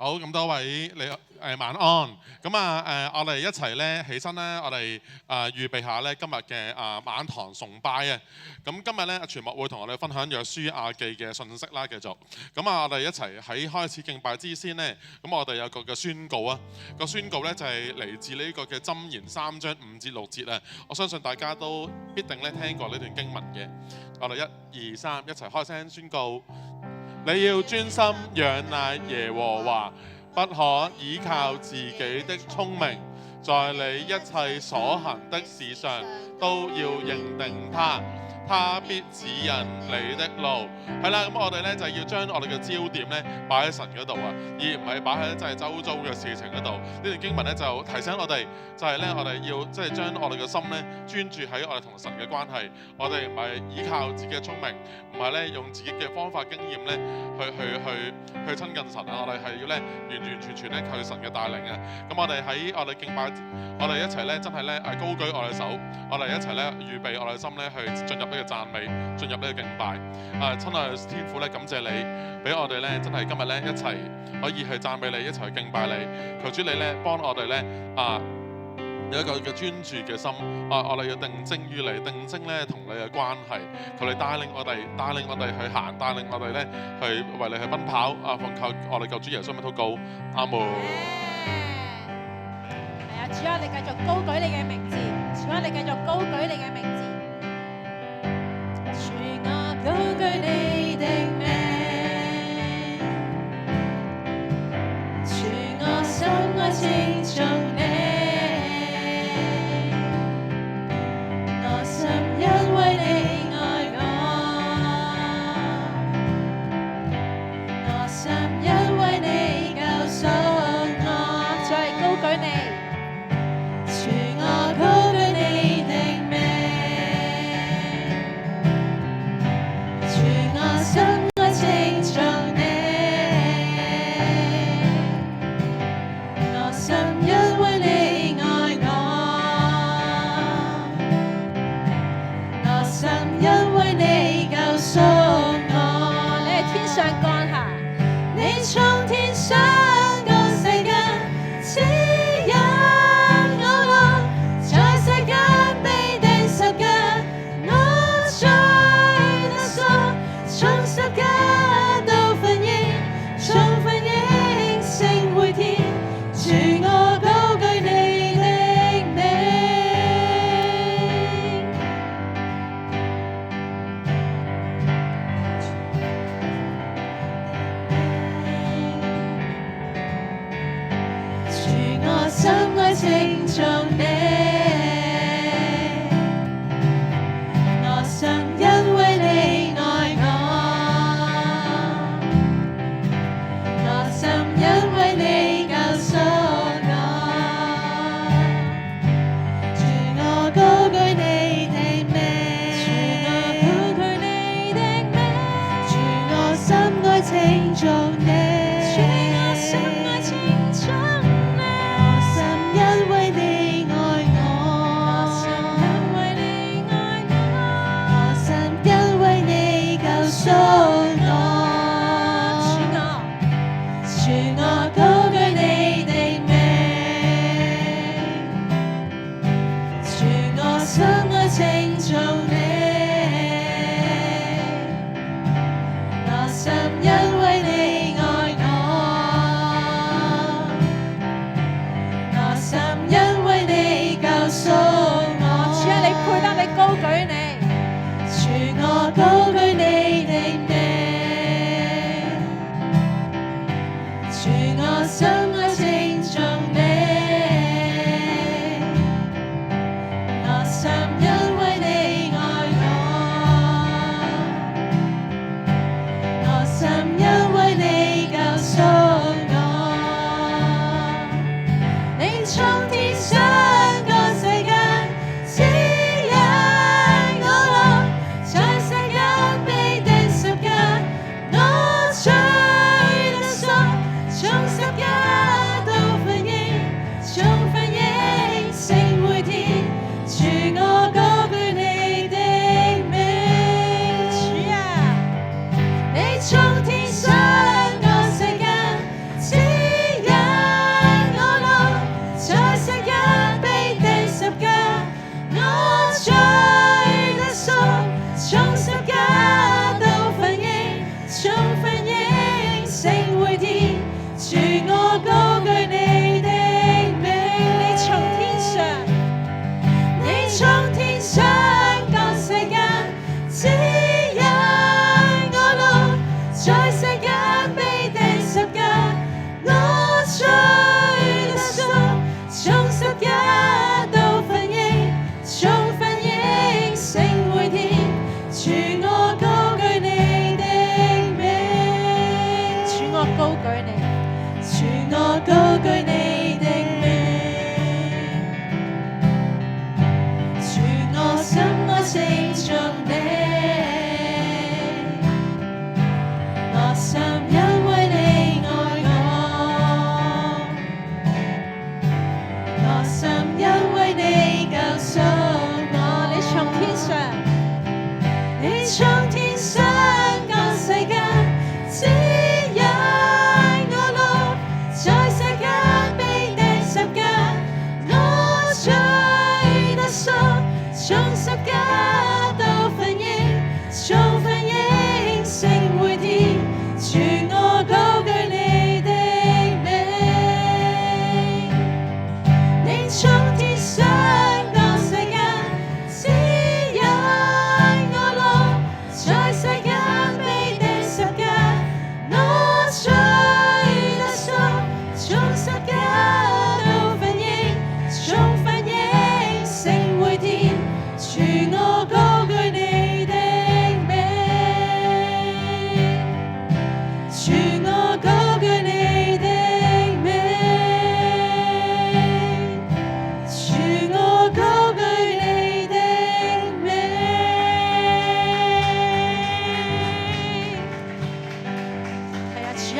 好，咁多位你晚安。咁我哋一齊咧起身咧，我哋預備下咧今日嘅晚堂崇拜啊。咁今日咧全牧會同我哋分享約書亞記嘅信息啦，繼續。咁我哋一齊喺開始敬拜之先呢，咁我哋有個嘅宣告啊。個宣告咧就係嚟自呢個嘅箴言3章5至6節啊。我相信大家都必定咧聽過呢段經文嘅。我哋1、2、3一齊開聲宣告。你要專心仰賴耶和華，不可倚靠自己的聰明，在你一切所行的事上都要認定他必指引你的路。係啦，咁我哋咧就要將我哋嘅焦點咧擺喺神嗰度啊，而唔係擺喺真係周遭嘅事情嗰度。呢段經文咧就提醒我哋，就係咧我哋要即係將我哋嘅心咧專注喺我哋同神嘅關係。我哋唔係依靠自己嘅聰明，唔係咧用自己嘅方法經驗咧去親近神啊！我哋係要咧完全咧靠神嘅帶領啊！咁我哋喺我哋敬拜，我哋一齊咧真係咧高舉我哋手，我哋一齊咧預備我哋心咧去進入呢個讚美，進入呢個敬拜。親愛嘅天父咧，感謝你俾我哋咧真係今日咧一齊可以去讚美你，一齊去敬拜你。求主你咧幫我哋咧有一個嘅專注嘅心，我哋要定睛於你，定睛咧同你嘅關係。求你帶領我哋去行，帶領我哋咧去為你去奔跑。奉靠我哋救主耶穌嘅禱告，阿門。係啊，主啊，你繼續高舉你嘅名字，主啊，你繼續高舉你嘅名字。主啊，高舉你的名，主我心愛稱頌你。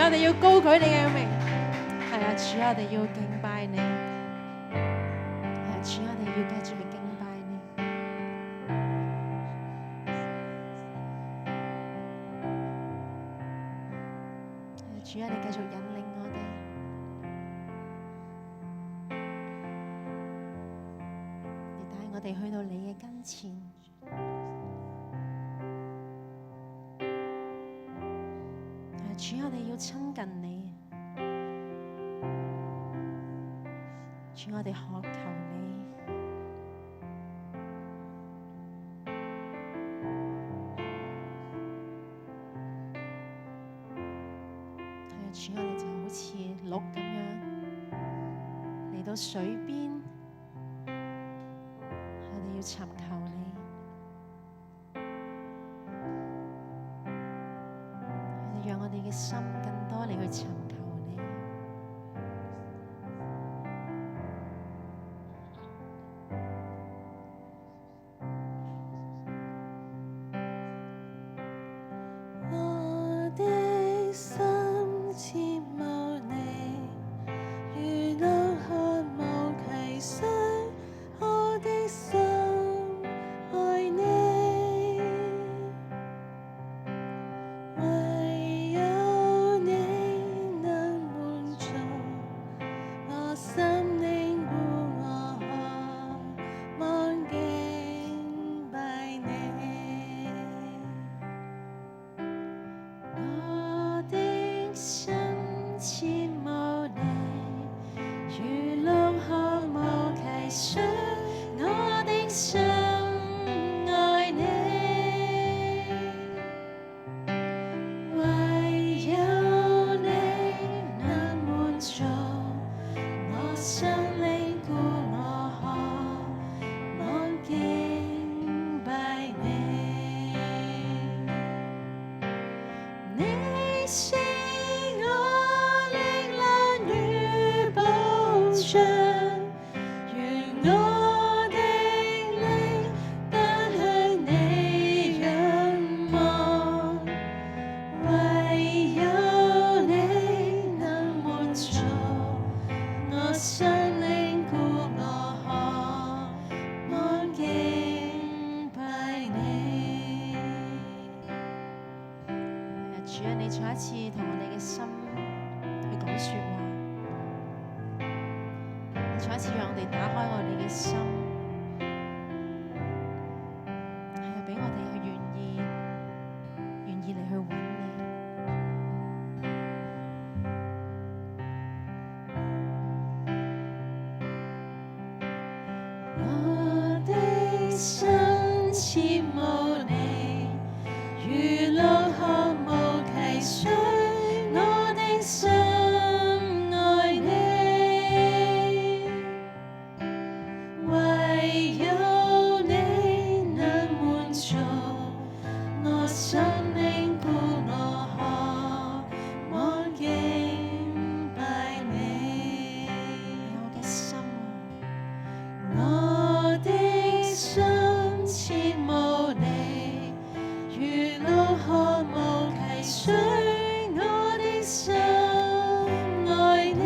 我哋要高舉你嘅名。係啊，主，我哋要敬拜你。係啊，主，我哋要繼續去敬拜你。係啊，主啊，你繼續引領我哋。你帶我哋去到你嘅跟前。主，我哋要親近你，主，我哋渴求你，係啊，主，我哋就好似鹿咁樣嚟到水邊，我哋要尋求你。讓我哋嘅心更多嚟去尋求你。我的心切慕你，如鹿渴慕溪水，我的心愛你。唯有你能滿足我心靈故我渴望敬拜你。我的心切慕你，如鹿渴慕溪水，我的心愛你。唯有你能滿足我心靈故我渴望敬拜你。你是我力量與保障，如我的靈不向你仰望。唯有你能滿足我心靈故我渴望敬拜你。係啊，主啊，你再一次同我哋嘅心去講說話，你再一次讓我哋打開我哋嘅心，係啊，俾我哋去願意嚟去揾你。我的心切慕你，如鹿渴慕溪水，我的心愛你。唯有你能滿足我心靈故我渴望敬拜你。我嘅心啊，我的心切慕你，如鹿渴慕溪水，我的心愛你。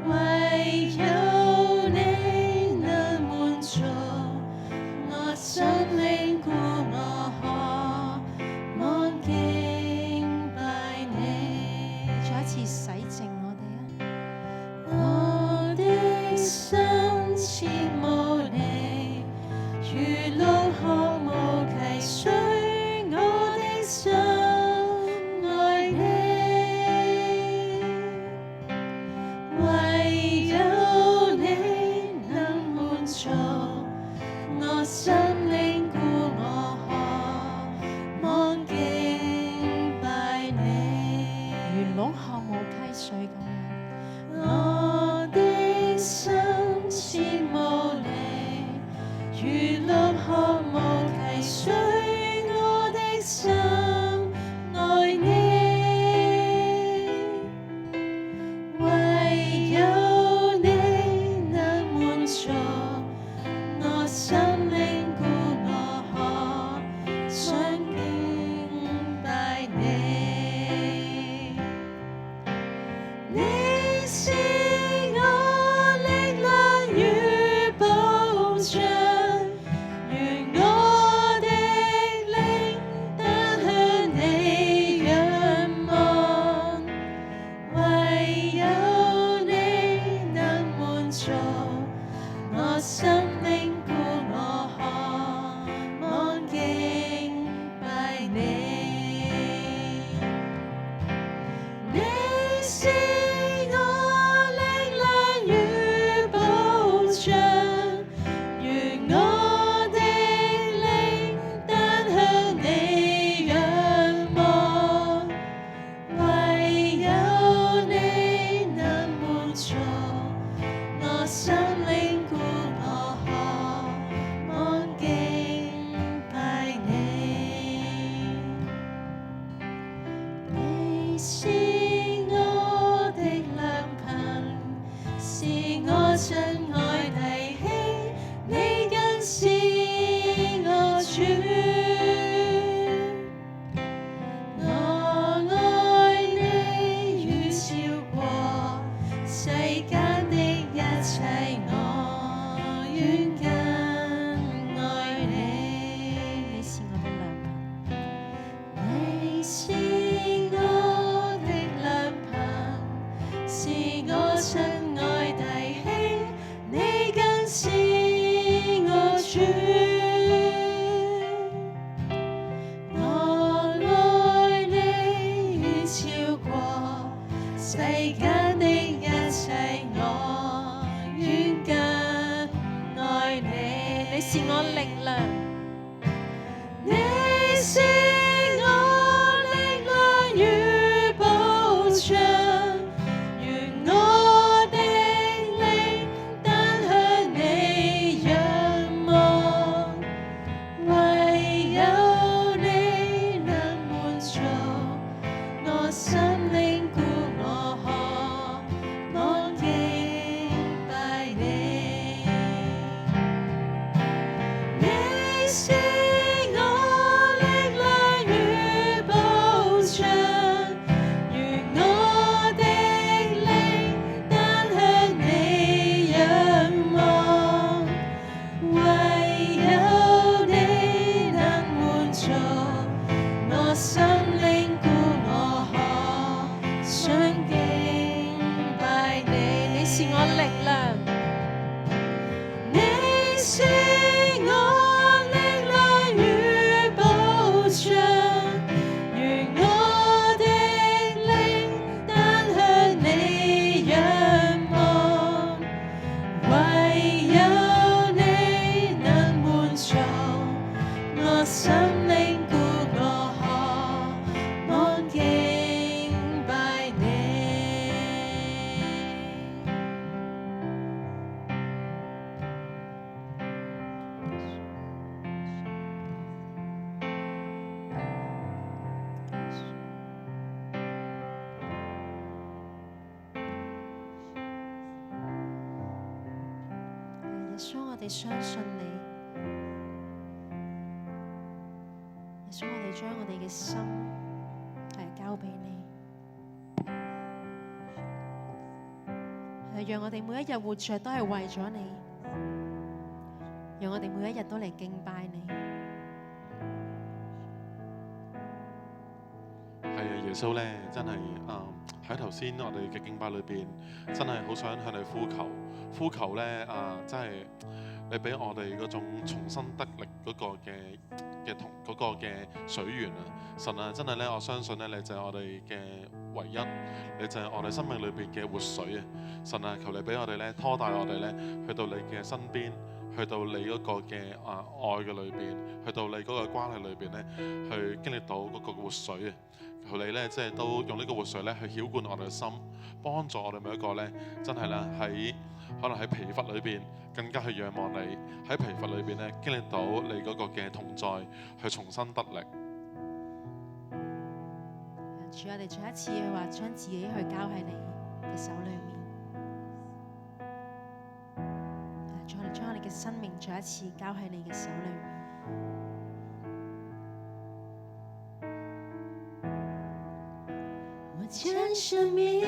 唯有你能滿足我心靈故我渴望敬拜你。再一次洗淨我哋啊！我的心切慕你，如鹿渴慕溪水，我的心愛你。唯有你能滿足我心靈故我渴望敬拜你。如鹿渴慕溪水咁樣。我的心切慕你，如鹿渴慕溪水，是我的良朋，是我親愛弟兄，你更是我主。我愛你遠超過世間的一切，我遠更愛你。你是我的良朋，你是我的良朋，是我親愛弟兄，你更是我主。我愛你遠超過世間的一切，我遠更愛你。你是我力量，你是我力量與保障，願我的靈單向你仰望，唯有你能滿足我心靈，故我渴望敬拜你。你是我力量與保障，願我的靈單向你仰望，唯有你能滿足我心靈，故我渴想敬拜你。你是我力量，你是我力量與保障，願我的靈單向你仰望，唯有你能滿足我心靈，故我渴望敬拜你。耶穌，我哋相信你。耶穌，我哋將我哋嘅心交俾你，讓我哋每一日活着都係為咗你，讓我哋每一日都嚟敬拜你。係啊，耶穌咧真係喺頭先我哋嘅敬拜裏邊，真係好想向你呼求咧真係你俾我哋嗰種重新得力嗰個嘅水源啊！神啊，真係咧，我相信咧，你就係我哋嘅唯一，你就係我哋生命裏邊嘅活水啊！神啊，求你俾我哋咧拖帶我哋咧去到你嘅身邊，去到你嗰個嘅愛嘅裏邊，去到你嗰個關係裏邊咧，去經歷到嗰個活水啊！求你咧，即係都用呢個活水咧去澆灌我哋嘅心，幫助我哋每一個咧，真係啦可能喺疲乏裏邊更加去仰望你，喺疲乏裏邊咧經歷到你嗰個嘅同在，去重新得力。主，我哋再一次話將自己去交喺你嘅手裏面，我哋將我哋嘅生命再一次交喺你嘅手裏面。我將生命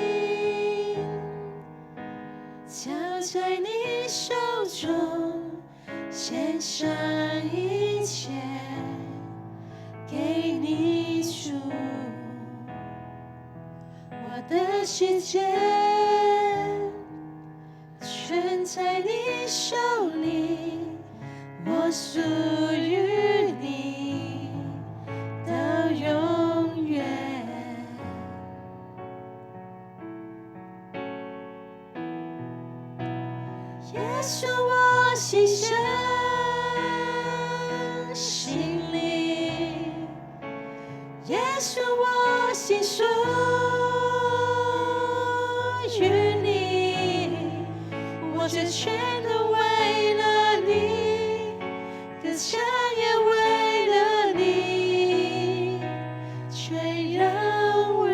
交在你手中，獻上一切給你主，我的世界全在你手裏，我屬於你到永遠。耶穌，我心深心靈，耶穌，我心屬於你，我這全都為了你，歌唱也為了你，全然為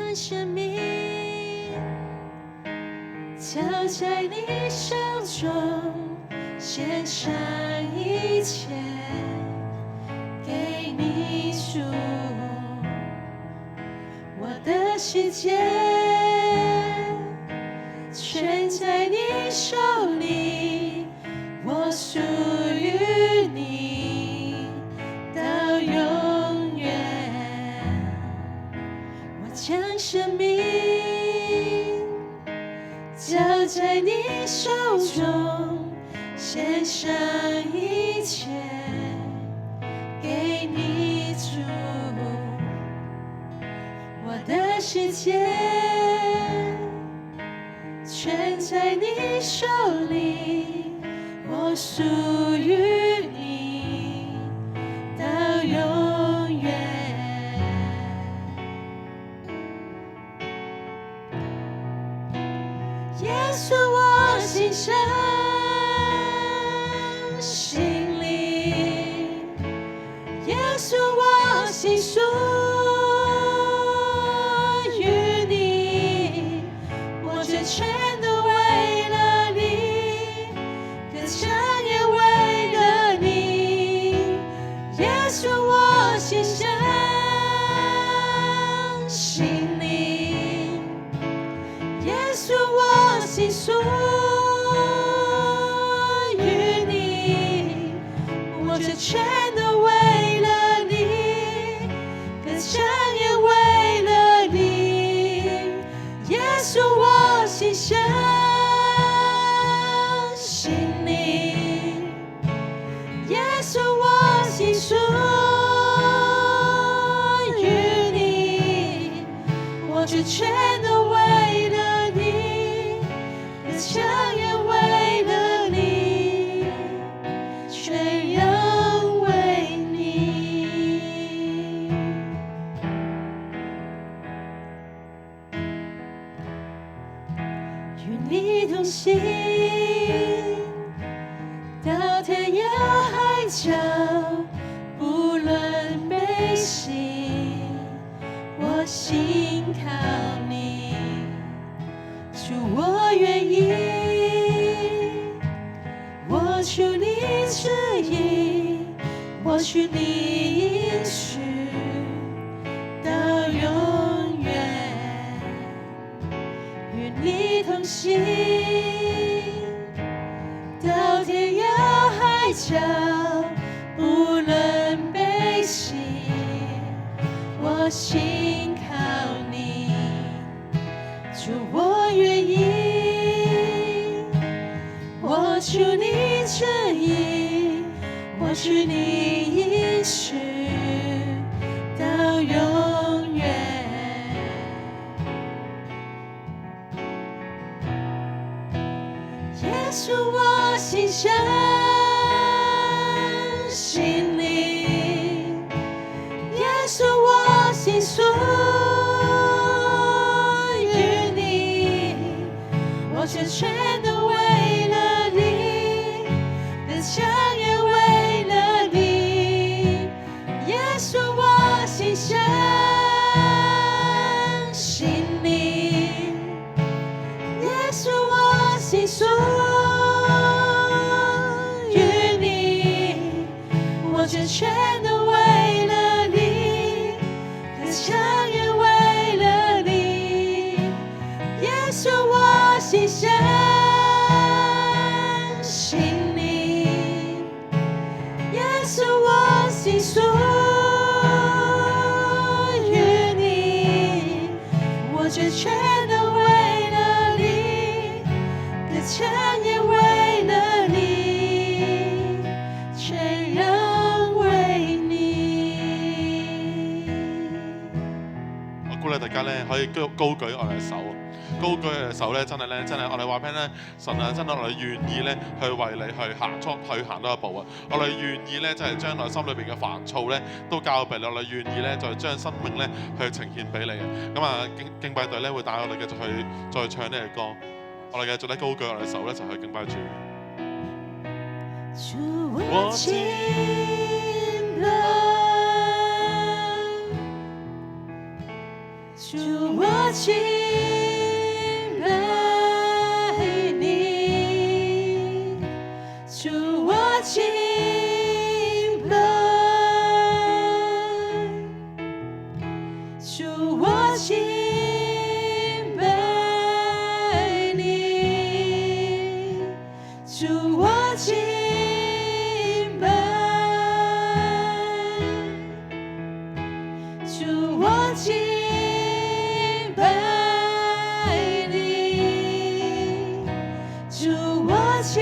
將生命交在你手中，獻上一切給你主，我的世界全在你手裏，我屬於你到永遠。我將生命交在你手中，獻上一切給你主，我的世界全在你手裏，我屬於你到永遠。耶穌我心上心裡，耶穌我心屬於你，我這全都為了你，歌唱也為了你。耶穌我心上心裡，耶穌我心屬於你，我這全都為了你，歌唱也為了你。耶穌我心上心裡，耶穌我心屬於你，我這全都為了你，歌唱也為了你，全然為你。與你同行，到天涯海角，不論悲喜，我心靠你。主我願意，我求你旨意，我許你應許到永遠。與你同行，到天涯海角，不論悲喜，我心靠你。主我願意，我求你旨意，我許你應許到永遠。耶穌我心上心裡，耶穌我心屬於你，我這全都為了你，歌唱也為了你。耶穌我心上心裡，耶穌我心屬於你，我這全都為了你，歌唱也為了你。耶穌我心上心裡，耶穌我心屬於你，我這全都為了你，歌唱也為了你，全然為你。我鼓勵大家咧可以高舉我哋嘅手，高舉我哋嘅手咧，真係我哋話俾咧神啊，真係我哋願意咧去為你去行多一步啊！我哋願意咧，真係將內心裏邊嘅煩躁咧都交俾你，我哋願意咧就將生命咧去呈獻俾你啊！咁啊敬拜隊咧會帶我哋繼續去再唱呢個歌，我哋繼續咧高舉我哋嘅手咧就去敬拜主。主我敬拜，主我敬拜你，主我敬拜，主我敬拜你，主我敬拜，主我敬拜你，主我敬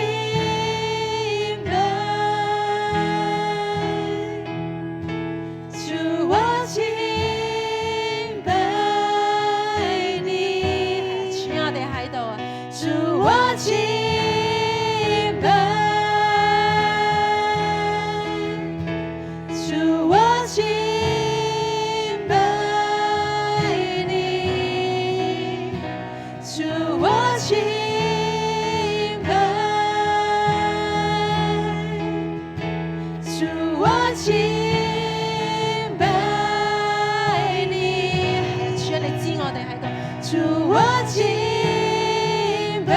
拜，主我敬拜你，主我哋喺度啊，主我敬拜，主我敬拜你，主我敬拜，主我敬拜你，主啊，你知我哋喺度，主我敬拜，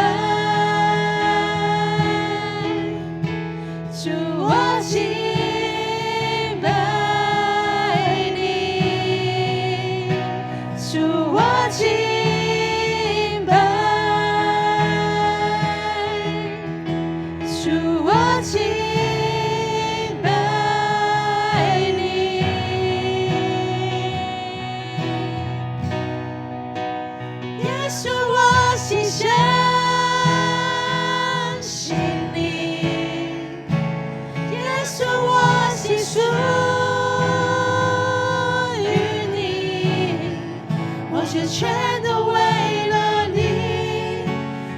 主我敬拜你，主我敬拜，主我敬拜你。耶稣，我心相信你，耶稣，我心属于你，我却全都为了你，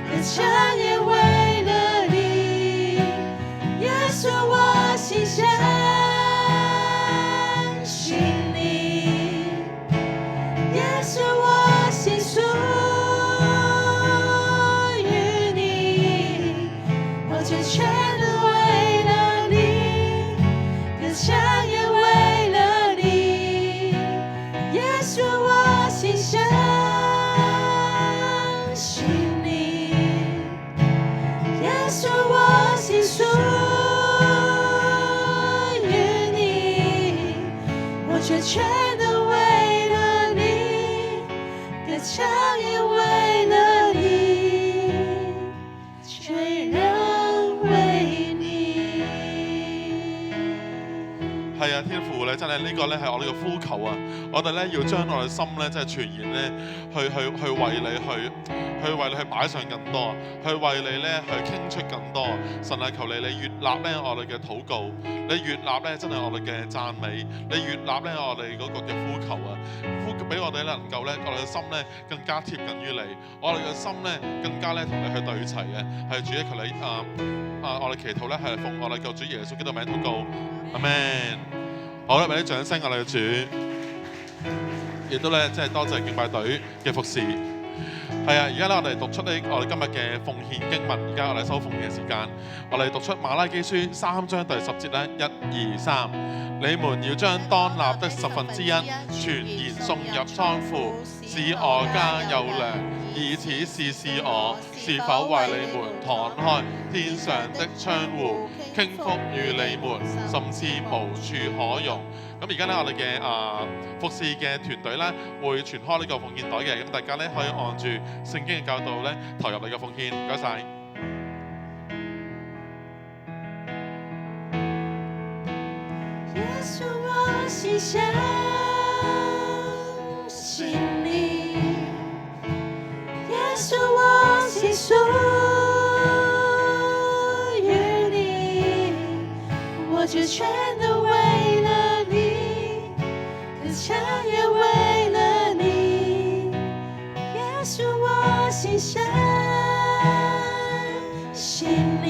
歌唱也为了你。耶稣，我心相信你，耶稣，我心属于你，我却全都为了你，歌唱也为了你。耶稣，我心相信你，耶稣，我心属于你，我却全都为了你，歌唱也为了你，全然为你。係啊，天父咧，真係呢個咧係我哋嘅呼求啊！我哋咧要將我哋心咧，即係全然咧，去為你去擺上更多，去為你咧去傾出更多。神啊，求你悅納咧我哋嘅禱告，你悅納咧真係我哋嘅讚美，你悅納咧我哋嗰個嘅呼求啊！呼俾我哋能夠咧，我哋嘅心咧更加貼近於你，我哋嘅心咧更加咧同你去對齊嘅。係主啊，求你我哋祈禱咧係奉我哋救主耶穌基督名禱告，阿們。好啦，俾啲掌聲我哋嘅主，亦都咧即係多謝敬拜隊嘅服侍。係啊，而家咧我哋讀出呢我哋今日嘅奉獻經文，而家我哋收奉獻嘅時間，我哋讀出馬拉基書3章第10節咧，1、2、3，你們要將當納的1/10全然送入倉庫，使我家有糧，以此試試我是否為你們敞開天上的窗戶，傾福與你們，甚至無處可容。咁而家咧，我哋嘅服侍嘅團隊咧，會傳開呢個奉獻袋嘅，咁大家咧可以按住聖經嘅教導咧，投入你嘅奉獻。唔該晒。耶稣，我心相信你，耶稣，我心属于你，我却全都为了你，歌唱也为了你。耶稣，我心相信你，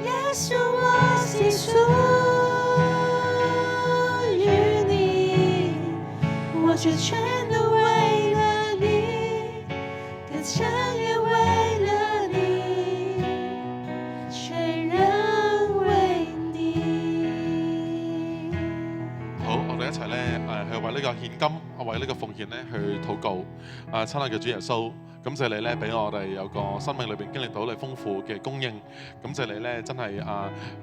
耶稣，我心属于你，我却全都为了你，歌唱也为了你，全然为你。好，我哋一齊咧去為呢個獻金，為為呢個奉獻咧去禱告。親愛嘅主耶穌，感謝你咧俾我哋有個生命裏邊經歷到你豐富嘅供應。感謝你咧真係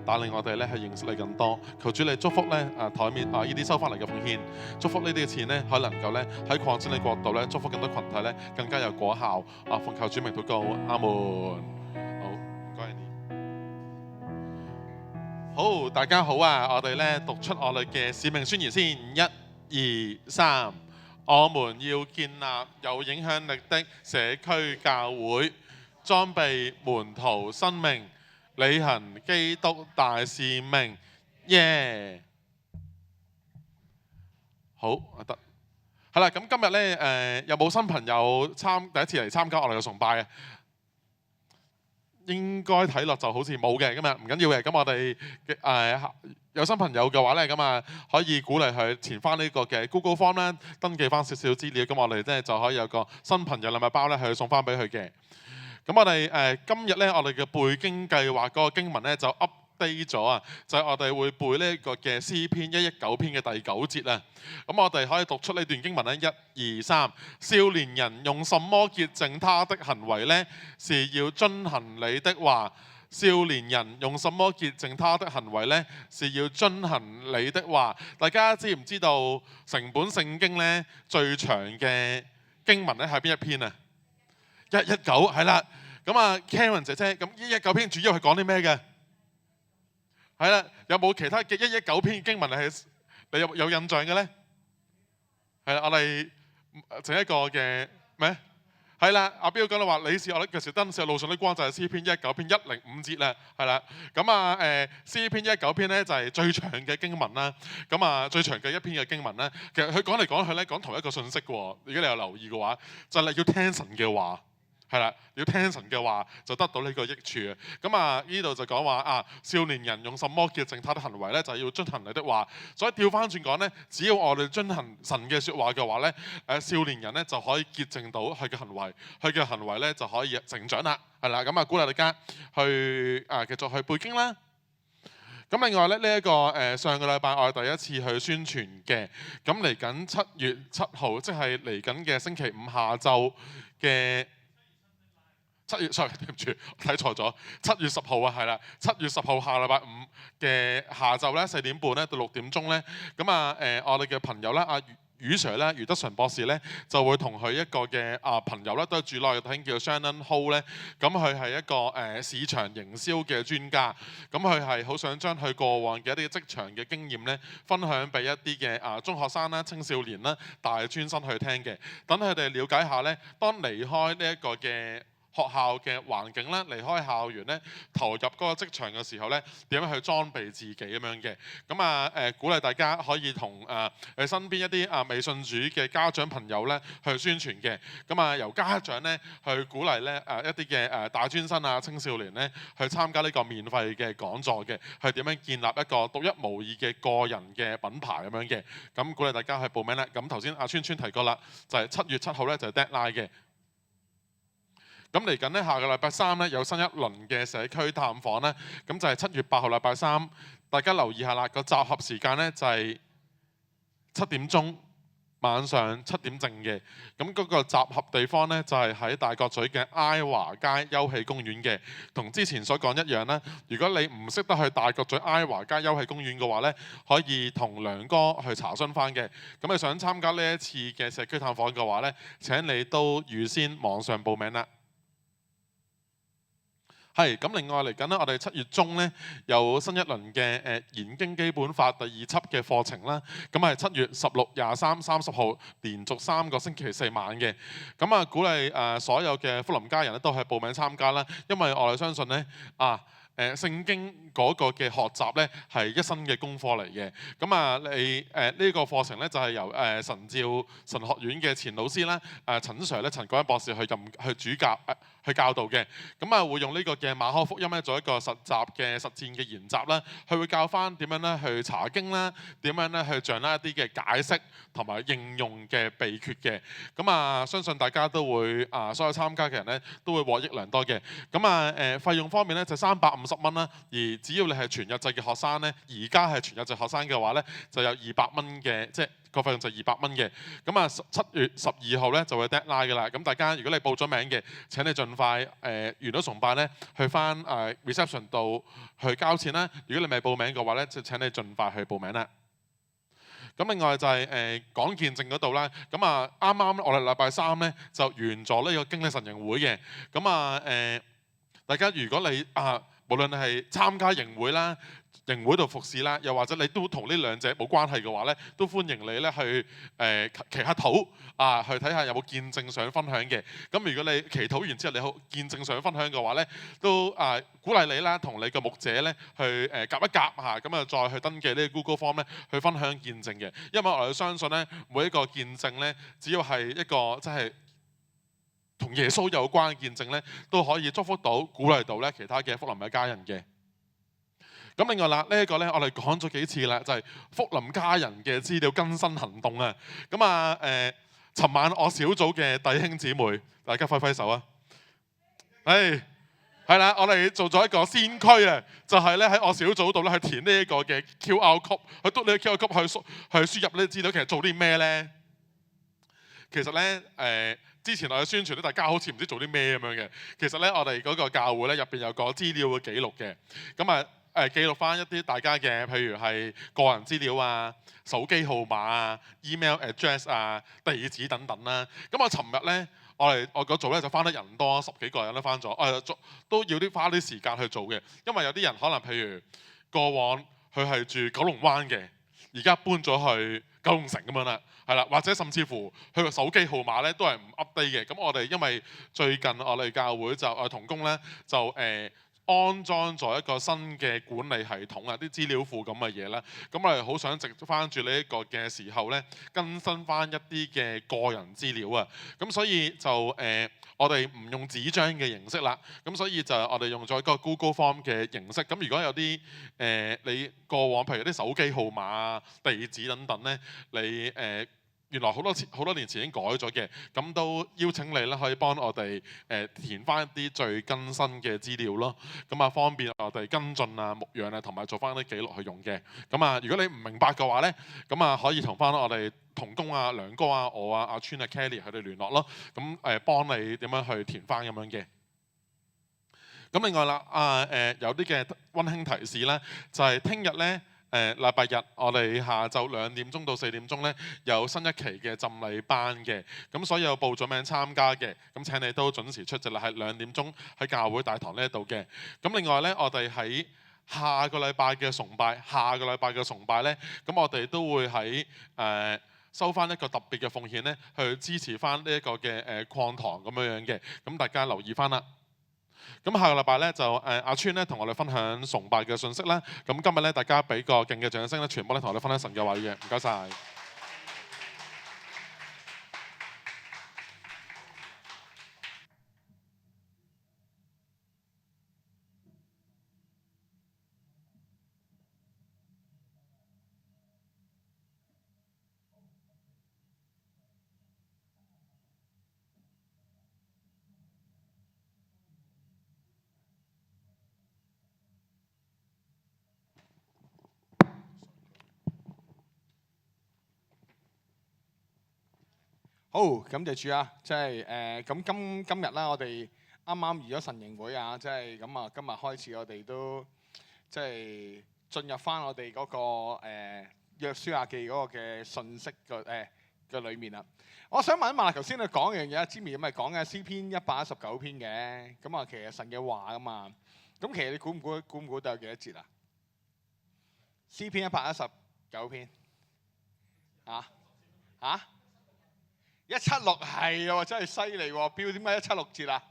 帶領我哋咧去認識你更多。求主你祝福咧台面呢啲收翻嚟嘅奉獻，祝福呢啲嘅錢咧可以能夠咧喺擴展你國度咧祝福更多群體咧更加有果效。奉求主名禱告，阿門。好，唔該你。好，大家好啊！我哋咧讀出我哋嘅使命宣言先， 1、2、3。我們要建立有影響力的社區教會，裝備門徒生命，履行基督大使命。耶！好得，係啦。咁今日咧有冇新朋友第一次嚟參加我哋嘅崇拜啊？應該睇落就好似冇嘅，今日唔緊要嘅。咁我哋有新朋友嘅話咧，咁可以鼓勵佢填翻呢個嘅 Google Form 啦，登記翻少少資料。咁我哋咧就可以有個新朋友禮物包咧，去送翻俾佢嘅。咁我哋今日咧，我哋嘅背經計劃嗰個經文咧就update咗啊，就係我哋會背呢個嘅詩篇119篇嘅第9節啊。咁我哋可以讀出呢段經文咧，1、2、3。少年人用什麼潔淨他的行為呢？是要遵行你的話。少年人用什麼潔淨他的行為呢？是要遵行你的話。大家知唔知道成本聖經咧最長嘅經文咧係邊一篇啊？119係啦。咁Karen 姐姐，咁119篇主要係講啲咩嘅？係啦，有冇其他嘅119篇經文係你有印象嘅咧？係啦，我哋整一個嘅咩？係啦，阿標講到話，你是我的嘅時燈，是路上的光，就係詩篇119篇105節啦。係啦，咁詩篇119篇咧就係最長嘅經文啦。咁最長嘅一篇嘅經文咧，其實佢講嚟講去咧講同一個信息嘅喎。如果你有留意嘅話，就係要聽神嘅話。係啦，要聽神嘅話就得到呢個益處啊！咁呢度就講話少年人用什麼潔淨他的行為咧，就係要遵行你的話。所以調翻轉講咧，只要我哋遵行神嘅説話嘅話咧，少年人咧就可以潔淨到佢嘅行為，佢嘅行為咧就可以成長啦。係啦，咁鼓勵大家去繼續去背經啦。咁另外咧，呢一個上個禮拜我哋第一次去宣傳嘅，咁嚟緊7月7號，即係嚟緊嘅星期5下晝嘅。sorry， 對唔住，睇錯咗。7月10號啊，係啦，7月10號下禮拜5嘅下晝咧4點半咧到6點鐘咧，咁我哋嘅朋友咧余 Sir 咧，余德純博士咧就會同佢一個嘅朋友咧都係住內嘅弟兄叫 Shannon Ho 咧，咁佢係一個市場營銷嘅專家，咁佢係好想將佢過往嘅一啲職場嘅經驗咧分享俾一啲嘅中學生啦、青少年啦、大專生去聽嘅，等佢哋了解下咧，當離開呢一個嘅學校嘅環境咧，離開校園咧，投入嗰個職場嘅時候咧，點樣去裝備自己咁樣嘅？咁鼓勵大家可以同你身邊一啲未信主嘅家長朋友咧去宣傳嘅。咁由家長咧去鼓勵咧一啲嘅大專生啊、青少年咧去參加呢個免費嘅講座嘅，係點樣建立一個獨一無二嘅個人嘅品牌咁樣嘅。咁鼓勵大家去報名啦。咁頭先川提過啦，就係7月7號咧就係 deadline 嘅。咁嚟緊咧，下個禮拜3咧有新一輪嘅社區探訪咧，咁就係7月8號禮拜3，大家留意下啦。個集合時間咧就係7點鐘，晚上7點正嘅。咁嗰個集合地方咧就係喺大角咀嘅埃華街休憩公園嘅。同之前所講一樣啦。如果你唔識得去大角咀埃華街休憩公園嘅話咧，可以同梁哥去查詢翻嘅。咁你想參加呢一次嘅社區探訪嘅話咧，請你都預先網上報名啦。係，咁另外嚟緊咧，我哋7月中咧有新一輪嘅研經基本法第2輯嘅課程啦。咁係7月16、23、30號連續3個星期4晚嘅。咁鼓勵所有嘅福林家人咧都係報名參加啦，因為我哋相信咧聖經嗰個嘅學習咧係一生嘅功課嚟嘅。咁你呢個課程咧就係由神召神學院嘅前老師啦，陳 Sir 咧陳國恩博士去主教去教導嘅。咁會用呢個嘅馬可福音咧做一個實習嘅實戰嘅研習啦。佢會教翻點樣咧去查經啦，點樣咧去掌握一啲嘅解釋同埋應用嘅秘訣嘅。咁相信大家都會所有參加嘅人咧都會獲益良多嘅。咁費用方面咧就350 150蚊啦。而只要你係全日制嘅學生咧，而家係全日制學生嘅話咧，就有200蚊嘅，即係個費用就200蚊嘅。咁啊7月12號咧就會 deadline 㗎啦。咁大家如果你報咗名嘅，請你盡快完咗崇拜咧，去翻reception 度去交錢啦。如果你未報名嘅話咧，就請你盡快去報名啦。咁另外就係講見證嗰度啦，咁啊啱啱我哋禮拜3咧就完咗呢個經歷神營會嘅，咁啊大家如果你無論你係參加營會啦、營會度服侍啦，又或者你都同呢兩者冇關係嘅話咧，都歡迎你咧去祈下禱去睇下有冇見證想分享嘅。咁如果你祈禱完之後你好見證想分享嘅話咧，都鼓勵你啦，同你嘅牧者咧去夾一夾嚇，咁啊再去登記呢個 Google Form 咧去分享見證嘅。因為我哋相信咧，每一個見證咧，只要係一個即係同耶穌有關嘅見證咧，都可以祝福到、鼓勵到咧其他嘅福林嘅家人嘅。咁另外啦，呢一個咧我哋講咗幾次啦，就係福林家人嘅資料更新行動啊。咁尋晚我小組嘅弟兄姊妹，大家揮揮手啊！係啦，我哋做咗一個先驅啊，就係咧喺我小組度咧去填呢一個嘅 QR code， 去篤呢個 QR code 去輸入呢啲資料，其實做啲咩咧？其實咧之前我哋宣傳咧，大家好似唔知做啲咩咁樣嘅。其實咧，我哋嗰個教會咧入邊有個資料嘅記錄嘅，咁記錄翻一啲大家嘅，譬如係個人資料啊、手機號碼啊、email address 啊、地址等等啦。咁我尋日咧，我個組咧就翻得人多，10幾個人都翻咗，都要花啲時間去做嘅，因為有啲人可能譬如過往佢係住九龍灣嘅，而家搬咗去九龍城咁樣啦，係啦，或者甚至乎佢個手機號碼咧都係唔 update 嘅。咁我哋因為最近我哋教會就同工咧就安裝咗一個新嘅管理系統啊，啲資料庫咁嘅嘢啦。咁我哋好想藉翻住呢一個嘅時候咧，更新翻一啲嘅個人資料啊。咁所以就我哋唔用紙張嘅形式啦。咁所以就我哋用咗一個 Google Form 嘅形式。咁如果有啲你過往譬如啲手機號碼啊、地址等等咧，你原來好多年前已經改咗嘅，咁都邀請你咧可以幫我哋填翻一啲最更新嘅資料咯，咁方便我哋跟進牧養同埋做翻啲記錄去用嘅。咁如果你唔明白嘅話咧，咁可以同翻我哋同工梁哥我阿川Kelly 佢哋聯絡咯，咁幫你點樣去填翻咁樣嘅。咁另外啦，有啲嘅溫馨提示咧，就係聽日咧。禮拜日我哋下晝2點鐘到4點鐘咧有新一期嘅浸禮班嘅，咁所有報咗名參加嘅，咁請你都準時出席啦，係2點鐘喺教會大堂呢度嘅。咁另外咧，我哋喺下個禮拜嘅崇拜咧，咁我哋都會喺收翻一個特別嘅奉獻咧，去支持翻呢一個嘅礦堂咁樣嘅，咁大家留意翻啦。咁下個禮拜咧就阿川咧同我哋分享崇拜嘅信息啦。咁今日咧大家俾個勁嘅掌聲咧，全部咧同我哋分享神嘅話語嘅，唔該晒。好，感謝主啊！即係咁今日啦，我哋啱啱完咗神營會啊，即係咁啊，今日開始我哋都即係進入翻我哋嗰個約書亞記嗰個嘅信息嘅裏面啦。我想問一問啊，頭先你講樣嘢，Jimmy 咁咪講嘅詩篇119篇嘅，咁啊其實神嘅話啊嘛，咁其實你估唔估到有幾多節啊？詩篇119篇啊176係喎，真係犀利喎！標點解176節啊？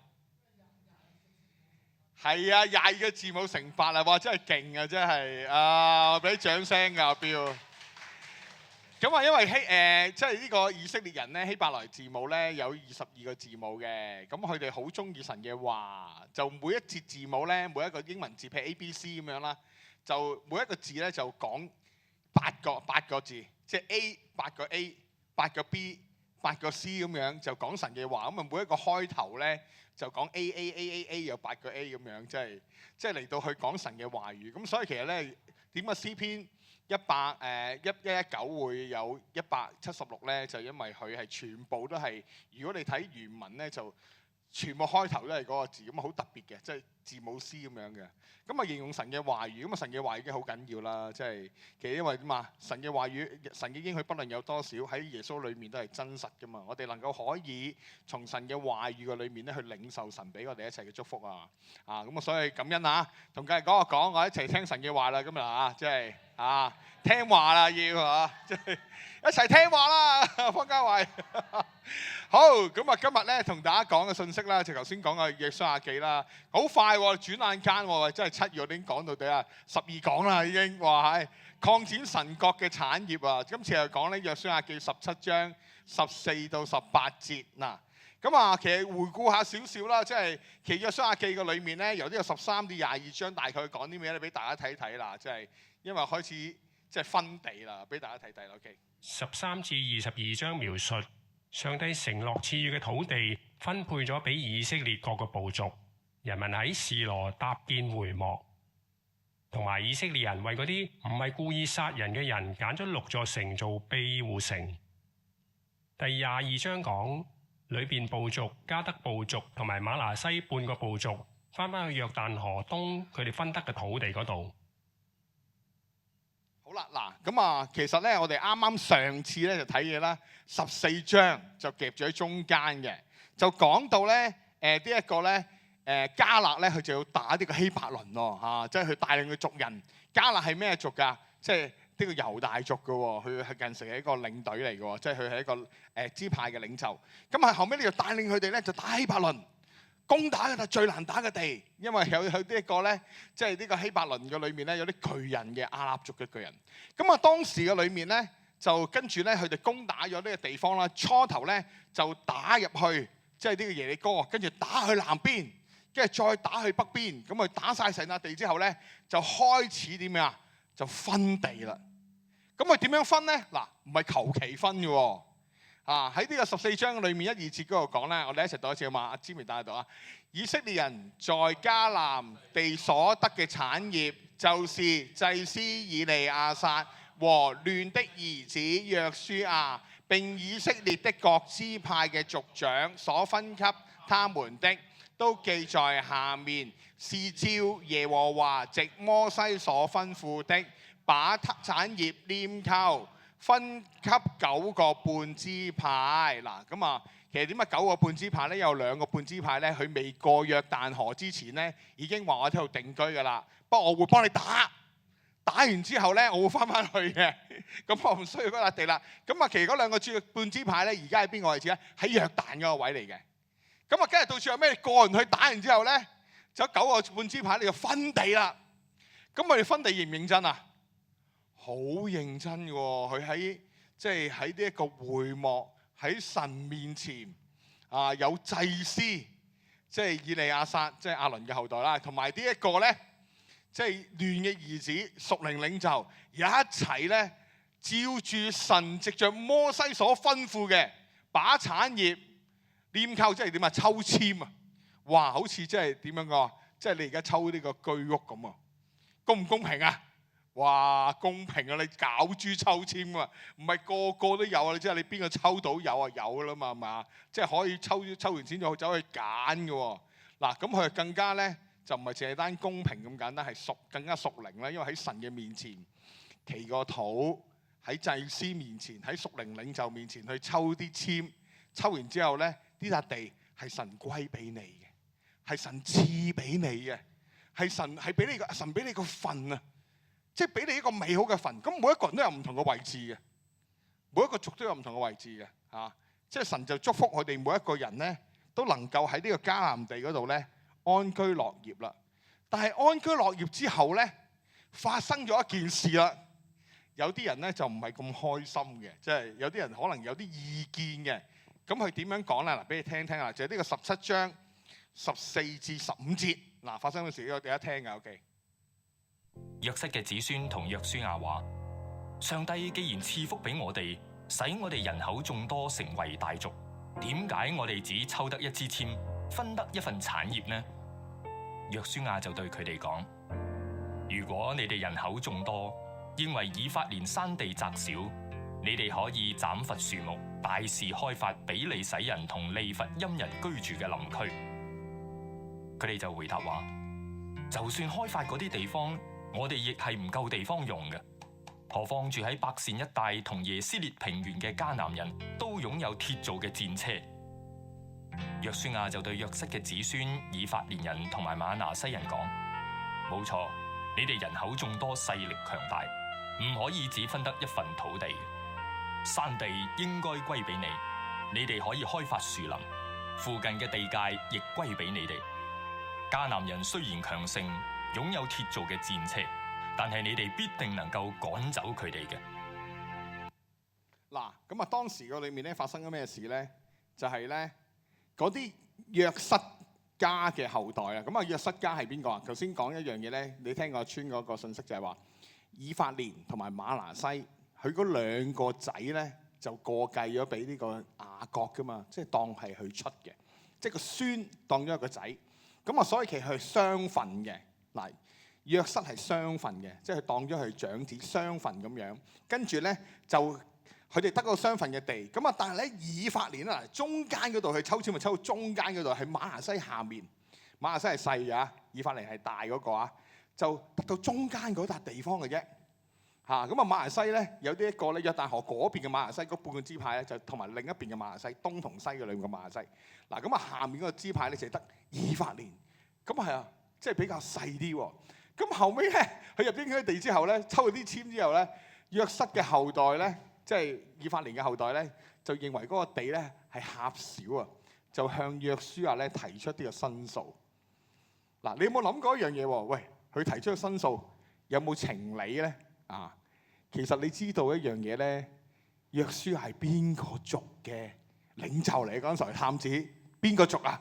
係啊，22個字母乘法啊！哇，真係勁啊！真係我俾啲掌聲㗎標。咁因為即係呢個以色列人咧，希伯來字母咧有22個字母嘅，咁佢哋好中意神嘅話，就每一節字母咧，每一個英文字譬如 ABC 咁樣啦，就每一個字咧就講8個字，即係 A 8個 A，8個 B。8個 C 咁樣，就講神嘅話。咁啊每一個開頭咧就講 A 有8個 A 咁樣，即係嚟到去講神嘅話語。咁所以其實咧點解詩篇119會有176咧？就因為佢係全部都係，如果你睇原文咧就全部開頭都係嗰個字，咁啊好特別嘅，即係字母 C 咁樣嘅。咁啊形容神嘅話語，咁啊神嘅話語已經好緊要啦。即係其實因為點啊，神嘅話語，神嘅應許不論有多少喺耶穌裏面都係真實噶嘛。我哋能夠可以從神嘅話語嘅裏面咧去領受神俾我哋一齊嘅祝福啊！咁啊所以感恩啊，同隔離嗰個講，我一齊聽神嘅話啦。今日即係聽話啦要即係一齊聽話啦，方家偉。好，咁啊今日咧同大家講嘅信息啦，就頭先講嘅約書亞記啦，好快喎，轉眼間喎，真係7月我已經講到第12講啦已經，哇係擴展神國嘅產業啊！今次又講咧約書亞記17章14到18節嗱。咁其實回顧下少少啦，即係其實約書亞記嘅裏面咧，由呢個13至22章大概講啲咩咧，俾大家睇睇啦，即係因為開始即係分地啦，俾大家睇睇啦。OK， 13至22章描述上帝承諾賜予嘅土地分配咗俾以色列各個部族，人民喺示羅搭建會幕，同埋以色列人為嗰啲唔係故意殺人嘅人揀咗6座城做庇護城。第22章講裏邊部族、加德部族同埋瑪拿西半個部族翻返去約旦河東佢哋分得嘅土地嗰度。好啦，嗱咁其實咧我哋啱啱上次咧就睇嘢啦，14章就夾咗喺中間嘅，就講到咧呢一個咧迦勒咧佢就要打呢個希伯倫咯即係佢帶領佢族人。迦勒係咩族㗎？即係呢個猶大族嘅喎，佢係近成係一個領隊嚟嘅喎，即係佢係一個支派嘅領袖。咁後尾呢就帶領佢哋咧就打希伯倫，攻打嘅最難打嘅地，因為有呢一個咧，即係呢個希伯倫嘅裏面咧有啲巨人嘅亞納族嘅巨人。咁當時嘅裏面咧就跟住咧佢哋攻打咗呢個地方啦。初頭咧就打入去，即係呢個耶利哥，跟住打去南邊，跟住再打去北邊。咁佢打晒成笪地之後咧，就開始點樣啊？就分地啦。咁佢點樣分咧？嗱，唔係求其分嘅喎。喺呢個14章裏面1、2節嗰度講咧，我哋一齊讀一次好嘛？阿芝明帶讀啊！以色列人在迦南地所得嘅產業，就是祭司以利亞撒和亂的兒子約書亞，並以色列的各支派嘅族長所分給他們的，都記在下面，是照耶和華藉摩西所吩咐的，把產業拈鬮分給9個半支派。嗱咁其實點解9個半支派咧？有2個半支派咧，佢未過約旦河之前咧，已經話我喺度定居㗎啦。不過我會幫你打完之後咧，我會翻去嘅。咁我唔需要嗰笪地啦。咁其實嗰2個半支派咧，而家喺邊個位置咧？喺約旦嗰個位嚟嘅。咁跟住到最後咩？過人去打完之後咧，就9個半支派你就分地啦。咁我哋分地認唔認真啊？好認真嘅喎，佢喺即係喺呢一個會幕喺神面前有祭司，即係以利亞撒，即係亞倫嘅後代啦，同埋呢一個咧，即係亂嘅兒子屬靈領袖一齊咧，照住神藉着摩西所吩咐嘅，把產業拈鬮，即係點啊？抽籤啊！哇，好似即係點樣講？即係你而家抽呢個居屋咁啊？公唔公平啊？哇，公平啊！你搞豬抽籤啊，唔係個個都有啊！你知係你邊個抽到有啊？有噶啦嘛，係嘛？即係可以抽完錢就走去揀嘅喎。嗱，咁佢更加咧就唔係淨係單公平咁簡單，係更加屬靈啦。因為喺神嘅面前祈個禱，喺祭司面前，喺屬靈領袖面前去抽啲籤，抽完之後咧，呢笪地係神歸俾你嘅，係神賜俾你嘅，係神係俾你個神俾你個份啊！即係俾你一個美好嘅份，咁每一個人都有唔同嘅位置嘅，每一個族都有唔同嘅位置嘅，即係神就祝福我哋每一個人咧，都能夠喺呢個迦南地嗰度咧安居樂業啦。但係安居樂業之後咧，發生咗一件事啦，有啲人咧就唔係咁開心嘅，即係有啲人可能有啲意見嘅。咁佢點樣講咧？嗱，俾你聽聽啊，就係呢個17章14至15節，嗱，發生嘅事我哋一聽嘅 ，OK。約瑟嘅子孫同約書亞話：上帝既然賜福俾我哋，使我哋人口眾多成為大族。點解我哋只抽得一支籤，分得一份產業呢？約書亞就對佢哋講：如果你哋人口眾多，認為以法蓮山地窄小，你哋可以斬伐樹木，大肆開發比利洗人同利乏音人居住嘅林區。佢哋就回答話：就算開發嗰啲地方，我哋亦係唔夠地方用嘅。何況住喺伯善一帶同耶斯列平原嘅迦南人都擁有鐵造嘅戰車。約書亞就對約瑟嘅子孫以法蓮人同埋瑪拿西人講：冇錯，你哋人口眾多，勢力強大，唔可以只分得一份土地。山地應該歸俾你，你哋可以開發樹林，附近嘅地界亦歸俾你哋。迦南人雖然強盛，擁有鐵造嘅戰車，但係你哋必定能夠趕走佢哋嘅。嗱，咁啊，當時個裏面咧發生咗咩事咧？就係咧嗰啲約瑟家嘅後代啊。咁啊，約瑟家係邊個啊？頭先講一樣嘢咧，你聽我村嗰個信息就係話，以法蓮同埋瑪拿西，佢嗰兩個仔咧就過繼咗俾呢個雅各噶嘛，即係當係佢出嘅，即係個孫當咗個仔。咁啊，所以其實佢係雙份嘅。嗱，約瑟係雙份嘅，即係當咗佢長子雙份咁樣。跟住咧就佢哋得個雙份嘅地。咁啊，但係咧以法蓮啊，中間嗰度佢抽籤咪抽到中間嗰度，喺瑪拿西下面。瑪拿西係細嘅，以法蓮係大嗰個啊，就得到中間嗰笪地方嘅啫。嚇，咁啊，瑪拿西咧有啲一個咧約旦河嗰邊嘅瑪拿西嗰半個支派咧，就同埋另一邊嘅瑪拿西，東同西嘅兩個瑪拿西。嗱，咁啊下面嗰個支派咧就係得以法蓮，咁係啊，即係比較細啲喎。咁後尾咧，佢入邊嗰啲地之後咧，抽咗啲籤之後咧，約瑟嘅後代咧，即係以法蓮嘅後代咧，就認為嗰個地咧係狹小啊，就向約書亞咧提出啲嘅申訴。嗱，你有冇諗過一樣嘢喎？喂，佢提出嘅申訴有冇情理咧？啊，其實你知道一樣嘢咧，約書亞係邊個族嘅領袖嚟？剛才探子邊個族啊？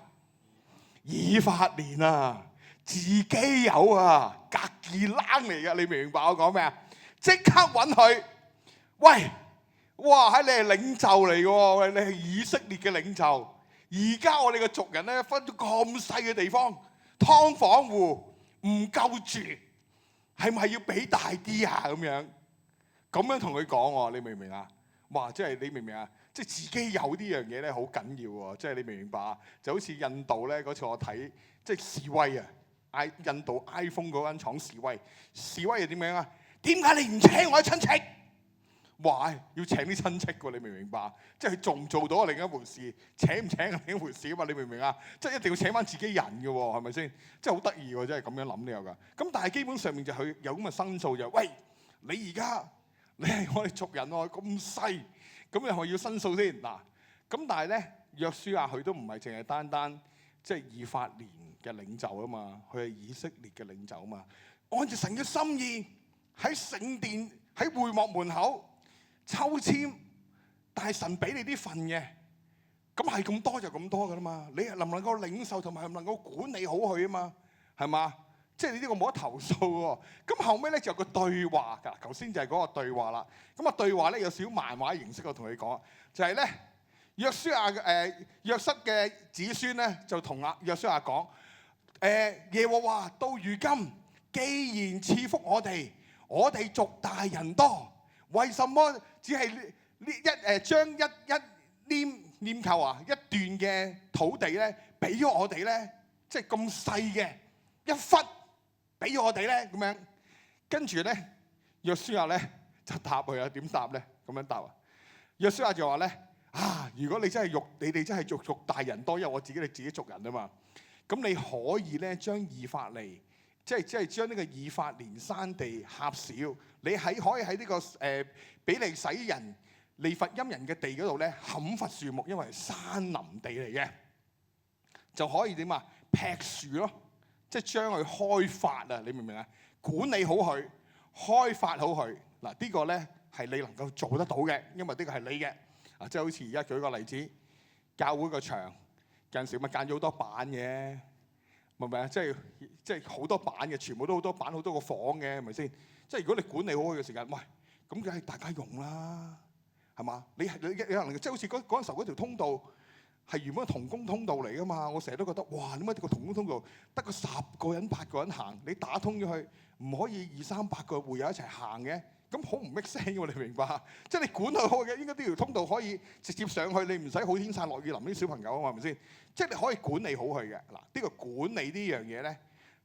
以法蓮啊！自己有啊，格傑冷嚟嘅，你明唔明白我講咩啊？即刻揾佢，喂，哇！喺你係領袖嚟嘅喎，喂，你係以色列嘅領袖。而家我哋嘅族人咧分咗咁細嘅地方，劏房戶唔夠住，係咪要俾大啲啊？咁樣同佢講喎，你明唔明啊？哇！即係你明唔明啊？即係自己有呢樣嘢咧，好緊要喎。即係你明唔明白啊？就好似印度咧嗰次我睇，即係示威啊！印度 iPhone 嗰間廠示威係點樣啊？點解你唔請我啲親戚？哇！要請啲親戚喎，你明唔明白？即係佢做唔做到另一回事，請唔請係另一回事啊嘛？你明唔明啊？即係一定要請翻自己人嘅喎，係咪先？即係好得意喎，真係咁樣諗都有㗎。咁但係基本上面就佢有咁嘅申訴就，喂，你而家你係我哋族人喎，咁細，咁你係咪要申訴先嗱？咁但係咧，約書亞佢都唔係淨係單即係以法蓮嘅領袖啊嘛，佢係以色列嘅領袖啊嘛。按照神嘅心意喺聖殿喺會幕門口抽籤，但係神俾你啲份嘅，咁係咁多就咁多噶啦嘛。你能唔能夠領受同埋能夠管理好佢啊嘛？係嘛？即係你呢個冇得投訴喎。咁後尾咧就有個對話㗎。頭先就係嗰個對話啦。咁啊對話咧有少少漫畫形式，我同你講，就係咧約書亞約瑟嘅子孫咧就同約書亞講。耶和華到如今，既然賜福我哋族大人多，為什麼只係將一黏扣啊一段嘅土地咧，俾咗我哋咧？即係咁細嘅一忽俾咗我哋咧？咁樣跟住咧，約書亞咧就答佢啊，點答咧？咁樣答啊？約書亞就話咧如果你真係你哋真係族大人多，因為我你自己族人啊嘛。咁你可以咧將以法蓮，即係將呢個以法蓮山地狹小，你可以喺呢個比利洗人、利乏音人嘅地嗰度咧砍伐樹木，因為係山林地嚟嘅，就可以點啊？劈樹咯，即係將佢開發啊！你明唔明啊？管理好佢，開發好佢。嗱，呢個咧係你能夠做得到嘅，因為呢個係你嘅。即係好似而家舉個例子，教會個牆。有陣時咪間咗好多板嘅，明唔明啊？即係好多板嘅，全部都好多板，好多個房嘅，係咪先？即係如果你管理好佢嘅時間，喂，咁梗係大家用啦，係嘛？你可能即係好似嗰陣時候嗰條通道係原本童工通道嚟㗎嘛？我成日都覺得哇，點解個童工通道得個10個人8個人行？你打通咗佢，唔可以2、300個會友一齊行嘅？咁好唔 make sense 喎？你明白？即係你管佢好嘅，應該呢條通道可以直接上去，你唔使好天曬落雨淋啲小朋友啊嘛，係咪先？即係你可以管理好佢嘅。嗱，呢個管理呢樣嘢咧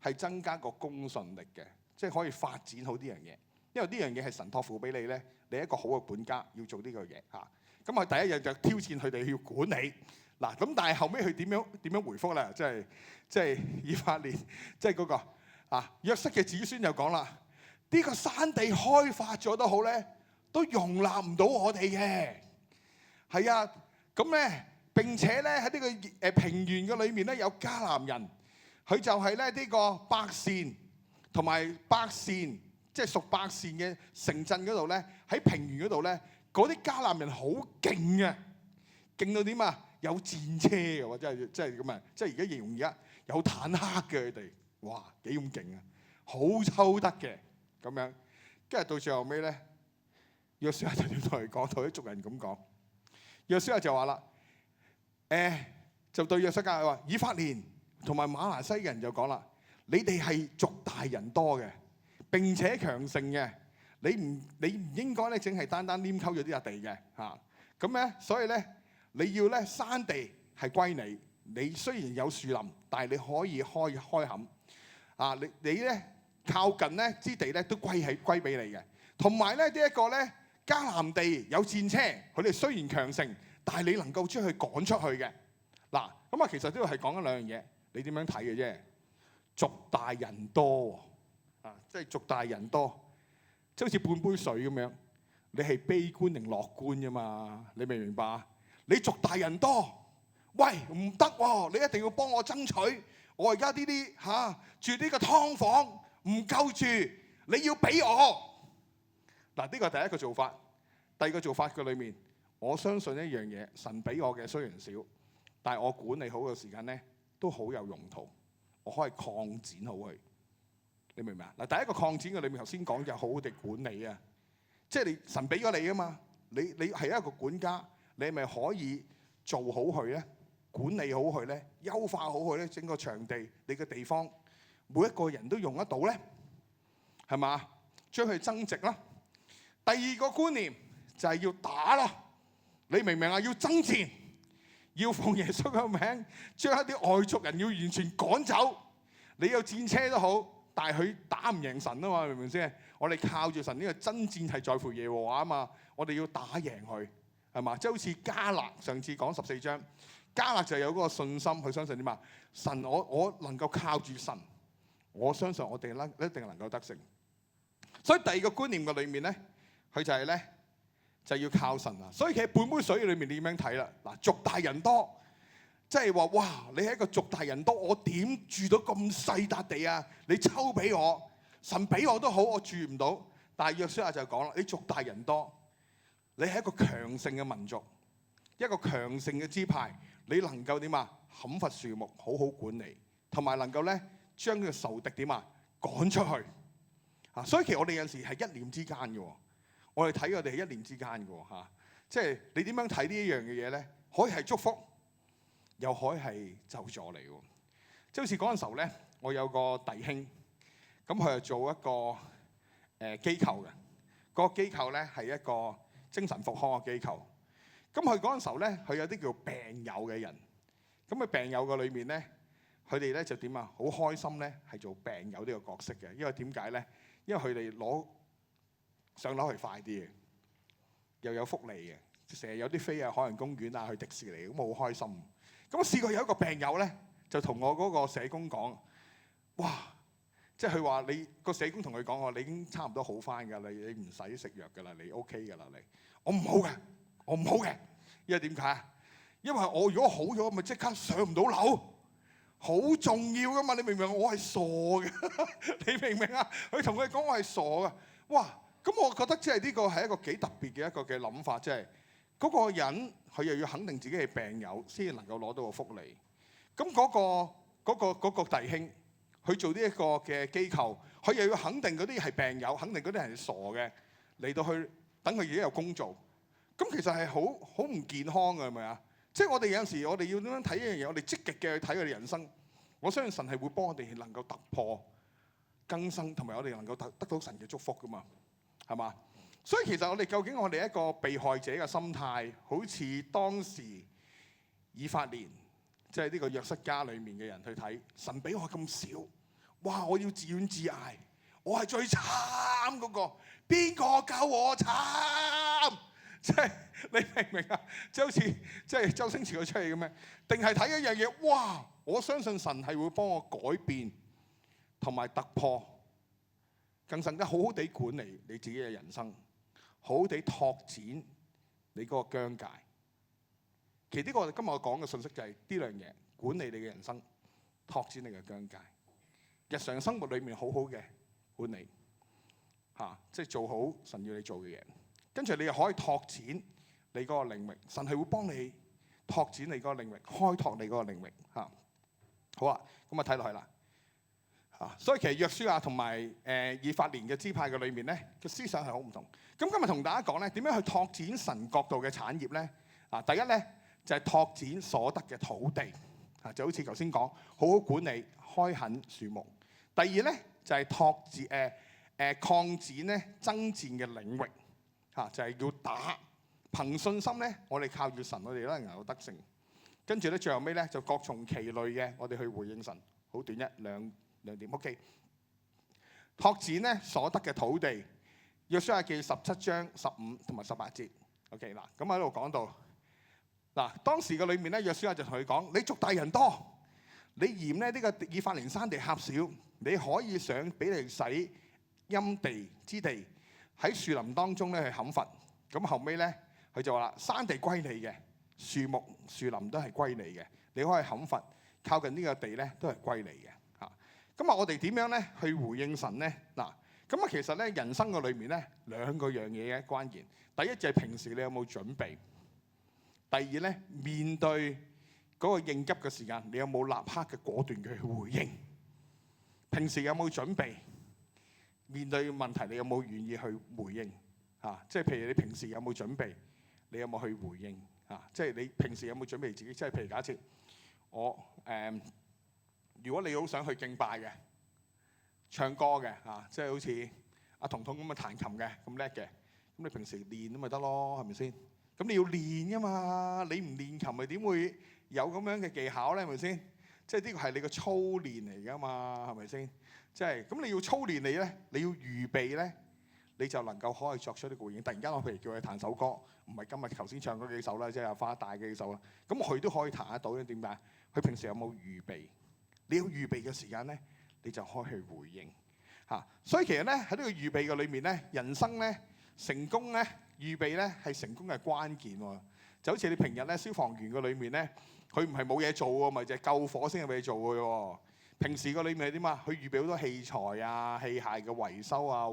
係增加個公信力嘅，即係可以發展好呢樣嘢。因為呢樣嘢係神託付俾你咧，你係一個好嘅管家要做呢個嘢嚇。咁第一日就挑戰佢哋要管理。嗱，咁但係後尾佢點樣回覆咧？即係以法蓮，即係嗰個約瑟嘅子孫就講啦。呢個山地開發咗都好咧，都容納唔到我哋嘅。係啊，咁咧並且咧喺呢個平原嘅裏面咧有迦南人，佢就係咧呢個伯善同埋伯善，即係屬伯善嘅城鎮嗰度咧，喺平原嗰度咧，嗰啲迦南人好勁嘅，勁到點啊？有戰車嘅喎，真係咁啊！即係而家形容而家有坦克嘅佢哋，哇幾咁勁啊！好抽得嘅。咁樣，跟住到最後尾咧，約書亞就點同佢講？同啲族人咁講，約書亞就話啦，就對約瑟家話：以法蓮同埋瑪拿西嘅人就講啦，你哋係族大人多嘅，並且強盛嘅，你唔應該咧，淨係單啜溝咗啲地嘅嚇。咁咧，所以咧，你要咧山地係歸你。你雖然有樹林，但係你可以開墾啊！你咧。靠近咧之地咧都歸俾你嘅，同埋咧呢一個咧迦南地有戰車，佢哋雖然強盛，但係你能夠將佢趕出去嘅。嗱，咁啊其實呢度係講緊兩樣嘢，你點樣睇嘅啫？族大人多啊，即係族大人多，即係好似半杯水咁樣，你係悲觀定樂觀啫嘛？你明唔明白？你族大人多，喂唔得喎，你一定要幫我爭取，我而家呢啲住呢個劏房。唔夠住，你要俾我。嗱，呢個係第一個做法。第二個做法嘅裏面，我相信一樣嘢，神俾我嘅雖然少，但係我管理好嘅時間咧，都好有用途。我可以擴展好佢。你明唔明啊？嗱，第一個擴展嘅裏面，頭先講就好好地管理啊。即係你神俾咗你啊嘛，你係一個管家，你係咪可以做好佢咧？管理好佢咧？優化好佢咧？整個場地，你嘅地方。每一個人都用得到咧，係嘛？將佢增值啦。第二個觀念就係要打啦，你明唔明啊？要爭戰，要奉耶穌嘅名，將一啲外族人要完全趕走。你有戰車都好，但係佢打唔贏神啊嘛，明唔明先？我哋靠住神，呢個爭戰係在乎耶和華啊嘛。我哋要打贏佢，係嘛？即係好似迦勒上次講14章，迦勒就有嗰個信心，佢相信點啊？神，我能夠靠住神。我相信我哋一定能夠得勝，所以第二個觀念嘅裏面咧，佢就係咧就要靠神啊。所以其實半杯水裏面你點樣睇啦？嗱，族大人多，即係話哇，你係一個族大人多，我點住到咁細笪地啊？你抽俾我，神俾我都好，我住唔到。但係約書亞就講啦，你族大人多，你係一個強盛嘅民族，一個強盛嘅支派，你能夠點啊？砍伐樹木，好好管理，同埋能夠咧。將佢嘅仇敵點啊趕出去啊！所以其實我哋有陣時係一念之間嘅喎，我哋睇我哋係一念之間嘅喎嚇。即係你點樣睇呢一樣嘅嘢咧？可以係祝福，又可以係咒詛嚟嘅。即係好似嗰陣時候咧，我有個弟兄，咁佢係做一個機構嘅，嗰個機構咧係一個精神復康嘅機構。咁佢嗰陣時候咧，佢有啲叫病友嘅人，咁佢病友嘅裏面咧。佢哋咧就點啊？好開心咧，係做病友呢個角色嘅。因為點解咧？因為佢哋攞上樓係快啲嘅，又有福利嘅，成日有啲飛啊海洋公園啊去迪士尼，咁好開心。咁我試過有一個病友咧，就同我嗰個社工講：哇！即係佢話你個社工同佢講話，你已經差唔多好翻㗎啦，你唔使食藥㗎啦，你 OK 㗎啦，你我唔好嘅，我唔好嘅。因為點解啊？因為我如果好咗，咪即刻上唔到樓。好重要噶嘛？你明唔明？我係傻嘅，你明唔明啊？佢同佢講我係傻嘅，哇！咁我覺得即係呢個係一個幾特別嘅一個嘅諗法，即係嗰個人佢又要肯定自己係病友，先至能夠攞到個福利。咁嗰個弟兄，佢做呢一個嘅機構，佢又要肯定嗰啲係病友，肯定嗰啲係傻嘅，嚟到去等佢自己有工做。咁其實係好唔健康嘅，係咪啊？即係我哋有陣時，我哋要點樣睇一樣嘢？我哋積極嘅去睇我哋人生。我相信神係會幫我哋能夠突破、更新，同埋我哋能夠得到神嘅祝福噶嘛，係嘛？所以其實我哋究竟我哋一個被害者嘅心態，好似當時以法蓮，即係呢個約瑟家裏面嘅人去睇，神俾我咁少，哇！我要自怨自艾，我係最慘嗰個，邊個救我慘？即係你明唔明啊？即係好似即係周星馳佢出嚟咁樣，定係睇一樣嘢？哇！我相信神係會幫我改變同埋突破，更甚得好好地管理你自己嘅人生，好好地拓展你嗰個疆界。其實呢個今日我講嘅信息就係呢兩嘢：管理你嘅人生，拓展你嘅疆界。日常生活裏面好好嘅管理，即係做好神要你做嘅嘢。跟住你又可以拓展你嗰個領域，神係會幫你拓展你嗰個領域，開拓你嗰個領域嚇。好啊，咁啊睇落去啦嚇。所以其實約書亞同埋以法蓮嘅支派嘅裏面咧，個思想係好唔同。咁今日同大家講咧，點樣去拓展神國度嘅產業咧？第一咧就係拓展所得嘅土地嚇，就好似頭先講，好好管理開墾樹木。第二咧就係擴展咧爭戰嘅領域。就係要打，憑信心咧，我哋靠住神，我哋都能夠得勝。跟住咧，最後尾咧就各從其類嘅，我哋去回應神。好短兩點 ，OK。拓展咧所得嘅土地，約書亞記17章15同埋18節。OK 嗱，咁喺度講到嗱，當時嘅裏面咧，約書亞就同佢講：你族大人多，你嫌咧呢個以法蓮山地狹小，你可以上比利洗陰地之地。喺樹林當中咧去砍伐，咁後尾咧佢就話啦：山地歸你嘅，樹木樹林都係歸你嘅，你可以砍伐，靠近呢個地咧都係歸你嘅嚇。咁我哋點樣咧去回應神咧？嗱，咁啊其實咧人生嘅裏面咧兩個樣嘢嘅關鍵，第一就係平時你有冇準備，第二咧面對嗰個應急嘅時間，你有冇立刻嘅果斷嘅去回應？平時有冇準備？面對問題，你有冇願意去回應？即係譬如你平時有冇準備，你有冇去回應？即係你平時有冇準備自己？即係譬如假設我如果你好想去敬拜嘅、唱歌嘅即係好似阿彤彤咁嘅彈琴嘅咁叻嘅，咁你平時練咁咪得咯，係咪先？咁你要練㗎嘛，你唔練琴咪點會有咁樣嘅技巧咧？係咪先？即係呢個係你個操練嚟㗎嘛，係咪先？即係咁你要操練你咧，你要預備咧，你就能夠可以作出啲回應。突然間我譬如叫佢彈首歌，唔係今日頭先唱嗰幾首啦，即係花大幾首啦，咁佢都可以彈得到。點解？佢平時有冇預備？你要預備嘅時間咧，你就可以去回應嚇。所以其實咧喺呢個預備嘅裏面咧，人生咧成功咧預備咧係成功嘅關鍵喎。就好似你平日咧消防員嘅裏面咧，佢唔係冇嘢做喎，咪就係救火先係俾你做嘅喎。平時個裏面係點啊？佢預備好多器材啊、器械嘅維修啊、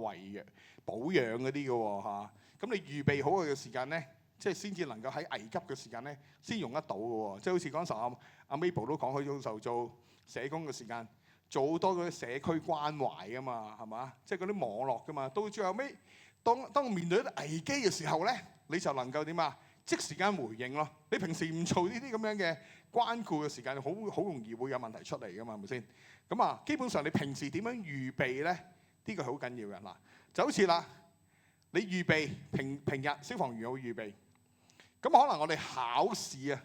保養嗰啲嘅喎嚇。咁你預備好佢嘅時間咧，即係先至能夠喺危急嘅時間咧，先用得到嘅喎。即係好似嗰陣時候阿 Mabel 都講，佢嗰陣時候做社工嘅時間，做好多嗰啲社區關懷㗎嘛，係嘛？即係嗰啲網絡㗎嘛。到最後尾，當面對一啲危機嘅時候咧，你就能夠點啊？即時間回應咯。你平時唔做呢啲咁樣嘅關顧嘅時間，好容易會有問題出嚟㗎嘛，係咪先？咁基本上你平時點樣預備咧？呢個係好緊要嘅嗱。就好似啦，你預備平日消防員有預備，咁可能我哋考試啊，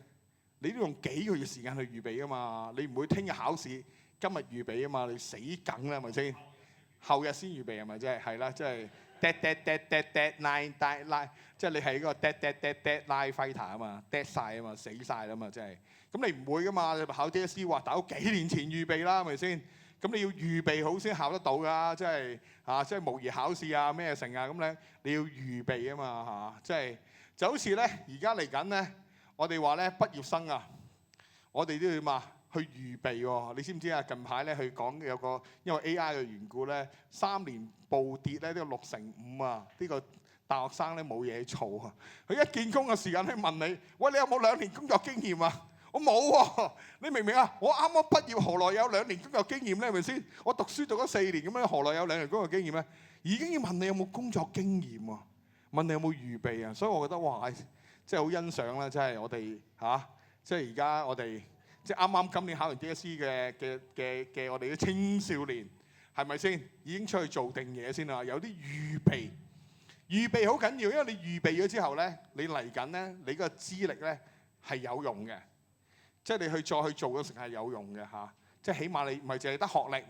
你都用幾個月時間去預備㗎嘛。你唔會聽日考試，今日預備啊嘛，你死梗啦，係咪先？後日先預備係咪啫？係啦，即係。deadline，即係你係嗰個 deadline fighter 啊嘛 ，dead 曬啊嘛，死曬啦嘛，即係。咁你唔會噶嘛？你考 DSE 話打咗幾年前預備啦，係咪先？咁你要預備好先考得到㗎，即係即係模擬考試啊咩成啊咁咧，你要預備啊嘛即係就好似咧，而家嚟緊咧，我哋話咧畢業生啊，我哋都要嘛去預備喎。你知唔知啊？近排咧佢講有個因為 AI 嘅緣故咧，3年暴跌咧，呢個6成5啊，呢個大學生咧冇嘢做啊。佢一見工嘅時間咧問你：喂，你有冇2年工作經驗啊？我冇喎，你明唔明啊？我啱啱畢業，何來有2年工作經驗咧？係咪先？我讀書讀咗4年咁樣，何來有2年工作經驗咧？已經要問你有冇工作經驗喎？問你有冇預備啊？所以我覺得哇，即係好欣賞啦！即係我哋即係而家我哋即係啱啱今年考完 DSE 嘅我哋啲青少年，係咪先已經出去做定嘢先啦？有啲預備好緊要，因為你預備咗之後咧，你嚟緊咧，你個資歷咧係有用嘅，即係你再去做嘅時候係有用嘅嚇。即係起碼你唔係淨係得學歷，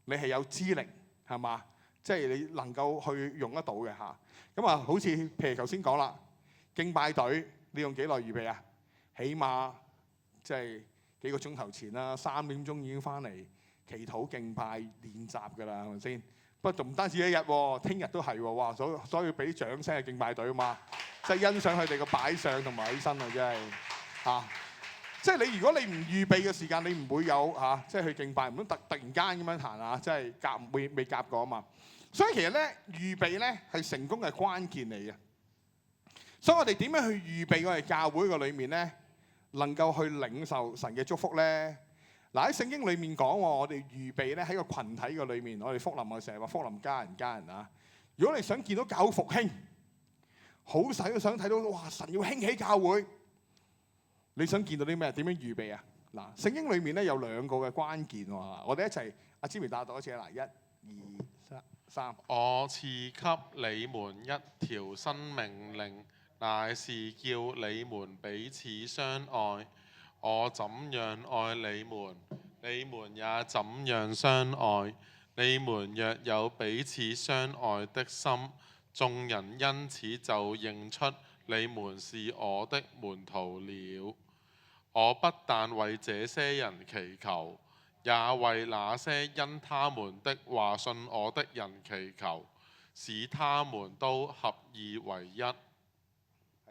你係有資歷係嘛？即係你能夠去用得到嘅嚇。咁啊，好似譬如頭先講啦，敬拜隊你用幾耐預備啊？起碼即係幾個鐘頭前啦，3點鐘已經翻嚟祈禱敬拜練習㗎啦，係咪先？不過仲唔單止一日喎，聽日都係喎，哇！所以俾啲掌聲嘅敬拜隊啊嘛，即係欣賞佢哋嘅擺上同埋起身啊，真係嚇。即係如果你唔預備嘅時間，你唔會有即係去敬拜，唔通突然間咁樣彈啊！即係未夾過啊嘛。所以其實咧，預備咧係成功嘅關鍵嚟嘅。所以我哋點樣去預備我哋教會嘅裏面咧，能夠去領受神嘅祝福咧？嗱，喺聖經裏面講，我哋預備咧喺個群體嘅裏面，我哋福林我成日話福林家人啊。如果你想見到教會復興，好想睇到哇神要興起教會，你想見到啲咩？點樣預備啊？嗱，聖經裏面咧有2個嘅關鍵喎。我哋一齊阿 Jimmy 打多一次啦，1、2、3。我賜給你們一條新命令，乃是叫你們彼此相愛。我怎樣愛你們，你們也怎樣相愛。你們若有彼此相愛的心，眾人因此就認出你們是我的門徒了。我不但為這些人祈求，也為那些因他們的話信我的人祈求，使他們都合而為一。係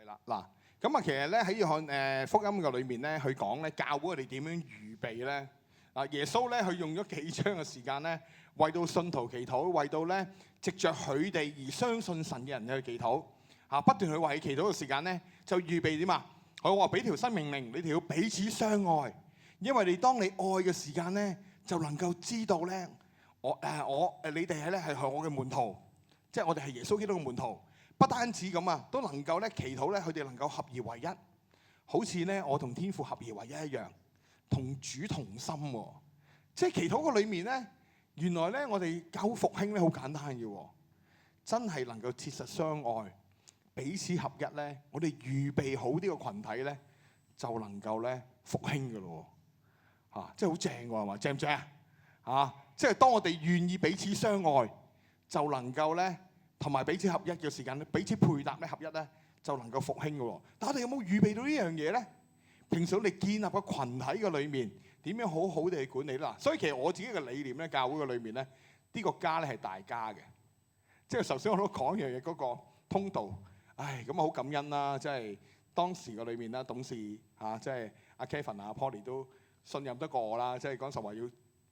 啦，嗱，咁啊，其實咧喺約翰福音嘅裏面咧，佢講咧教會我哋點樣預備咧？嗱，耶穌咧佢用咗幾章嘅時間咧，為到信徒祈禱，為到咧藉着佢哋而相信神嘅人去祈禱，不斷去為祈禱嘅時間咧，就預備點啊？佢話俾條新命令，你哋要彼此相愛，因為當你愛嘅時間咧，就能夠知道咧，你哋係我嘅門徒，即係我哋係耶穌基督嘅門徒。不單止咁啊，都能夠咧祈禱咧，佢哋能夠合而為一，好似咧我同天父合而為一一樣，同主同心喎。即係祈禱嘅裏面咧，原來咧我哋教會復興咧好簡單嘅喎，真係能夠切實相愛，彼此合一咧，我哋預備好呢個群體咧，就能夠咧復興嘅咯喎，即係好正喎，係嘛？正唔正啊？即係當我哋願意彼此相愛，就能夠咧。同埋彼此合一嘅時間咧，彼此配搭咧合一咧，就能夠復興嘅喎。但我哋有冇預備到呢樣嘢咧？平時我哋建立個群體嘅裏面，點樣好好地去管理啦？所以其實我自己嘅理念咧，教會嘅裏面咧，呢個家咧係大家嘅。即係頭先我都講一樣嘢，嗰個通道，咁好感恩啦！即係當時嘅裏面啦，董事即係阿 Kevin 阿 Polly 都信任得過我啦。即係嗰陣時話